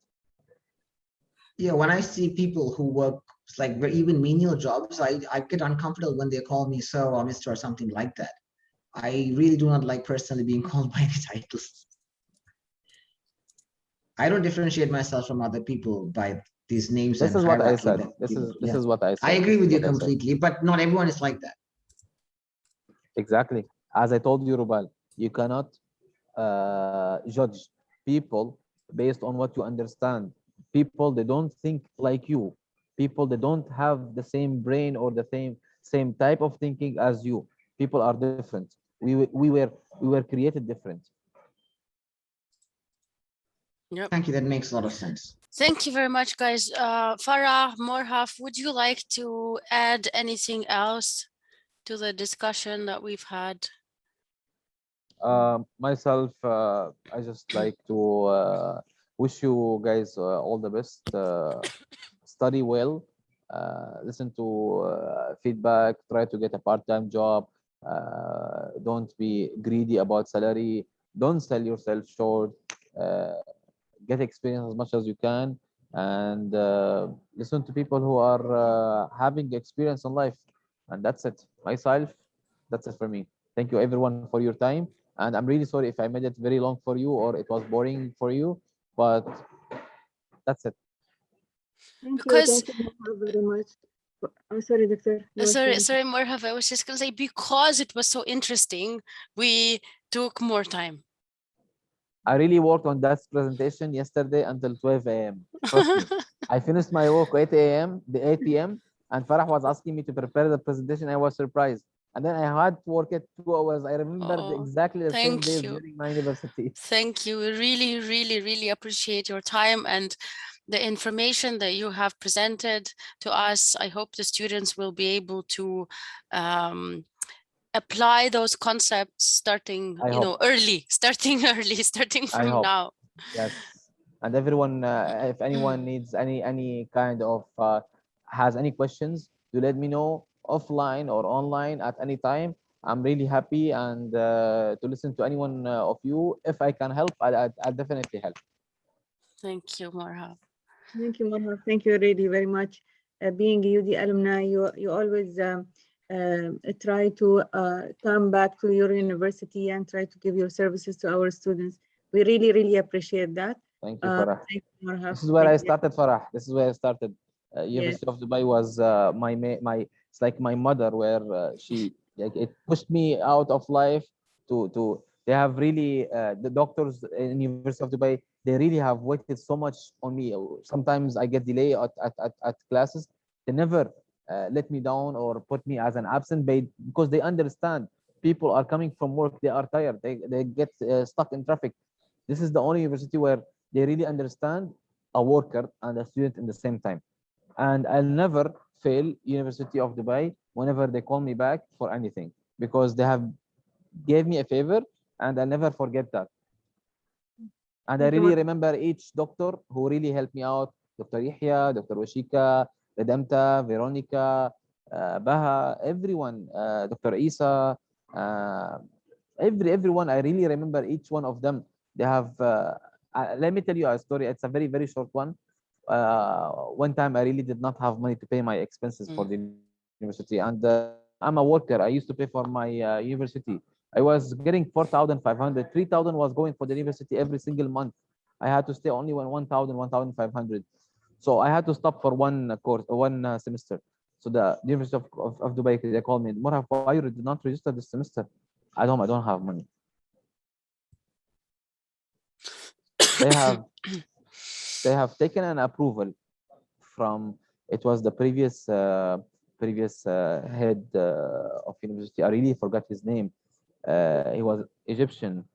Yeah, when I see people who work like even menial jobs, I get uncomfortable when they call me sir or Mr. or something like that. I really do not like personally being called by any titles. I don't differentiate myself from other people by these names This and is what I hierarchy said. that This people, is this yeah. is what I I said. agree This is with you what I said. completely, but not everyone is like that. Exactly. As I told you, Rubal, you cannot judge people based on what you understand. People, they don't think like you. People, they don't have the same brain or the same type of thinking as you. People are different. We were created different. Yep. Thank you. That makes a lot of sense. Thank you very much, guys. Farah, Morhaf, would you like to add anything else to the discussion that we've had? Myself, I just like to wish you guys all the best. Study well, listen to feedback, try to get a part-time job. Don't be greedy about salary. Don't sell yourself short. Uh, get experience as much as you can, and listen to people who are having experience in life. And that's it. Myself, that's it for me. Thank you everyone for your time. And I'm really sorry if I made it very long for you or it was boring for you, but that's it. Because Thank you Morhaf, very much. I'm sorry, Doctor. You were saying. sorry, Morhaf, I was just gonna say, because it was so interesting, we took more time. I really worked on that presentation yesterday until 12 a.m. Trust me. I finished my work 8 p.m. and Farah was asking me to prepare the presentation. I was surprised. And then I had to work it 2 hours. I remembered Oh, exactly the same thank days you. during my university. Thank you. We really, really, really appreciate your time and the information that you have presented to us. I hope the students will be able to apply those concepts starting, I hope. early, starting I from hope. now. Yes. And everyone, if anyone needs any kind of has any questions, do let me know offline or online at any time. I'm really happy and to listen to anyone of you. If I can help, I'll definitely help. Thank you, Morhaf. Thank you, Morhaf. Thank you really very much. Being UD alumni, you always try to come back to your university and try to give your services to our students. We really, really appreciate that. Thank you, Farah. Thank you, Morhaf. This is where Thank I you. started, Farah. This is where I started. Yes. University of Dubai was my it's like my mother, where she like it pushed me out of life to they have really the doctors in University of Dubai, they really have waited so much on me. Sometimes I get delay at classes. They never let me down or put me as an absent because they understand people are coming from work, they are tired, they get stuck in traffic. This is the only university where they really understand a worker and a student in the same time. And I'll never fail University of Dubai whenever they call me back for anything, because they have gave me a favor and I'll never forget that. And I Thank you, really Morhaf. remember each doctor who really helped me out. Dr. Yahya, Dr. Washika, Redemta, Veronica, Baha, everyone, Dr. Isa, everyone, I really remember each one of them. They have let me tell you a story. It's a very, very short one. One time I really did not have money to pay my expenses for the university, and I'm a worker. I used to pay for my university. I was getting 4,500. 3,000 was going for the university every single month. I had to stay only 1,000, 1,500. So I had to stop for one course, one semester. So the University of Dubai, they called me, Morhaf, why you did not register this semester? I don't have money. They have taken an approval from, it was the previous head of university. I really forgot his name. He was Egyptian.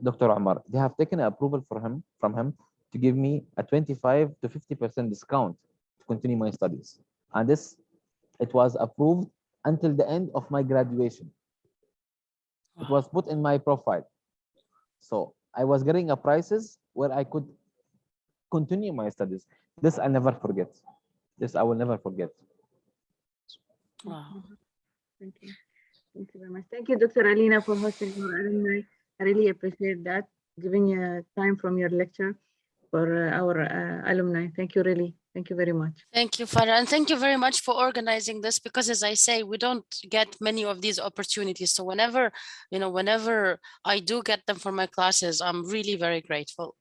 Dr. Omar. They have taken an approval from him to give me a 25 to 50% discount to continue my studies. And this, it was approved until the end of my graduation. It was put in my profile. So I was getting a prices where I could continue my studies. This I never forget. This I will never forget. Wow. Thank you. Thank you very much. Thank you, Dr. Alina, for hosting our alumni. I really appreciate that, giving you time from your lecture for our alumni. Thank you, really. Thank you very much. Thank you, Farah, and thank you very much for organizing this, because as I say, we don't get many of these opportunities. So whenever, whenever I do get them for my classes, I'm really very grateful.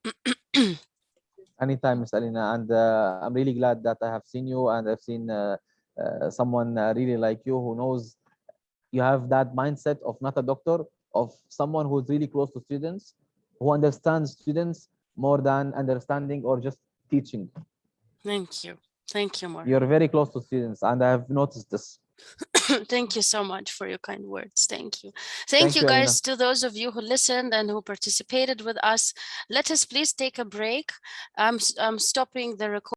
Anytime, Ms. Alina, and I'm really glad that I have seen you, and I've seen someone really like you, who knows you have that mindset of not a doctor, of someone who's really close to students, who understands students more than understanding or just teaching. Thank you. Thank you, Morhaf. You're very close to students, and I have noticed this. Thank you so much for your kind words. Thank you. Thank you, guys, to those of you who listened and who participated with us. Let us please take a break. I'm stopping the recording.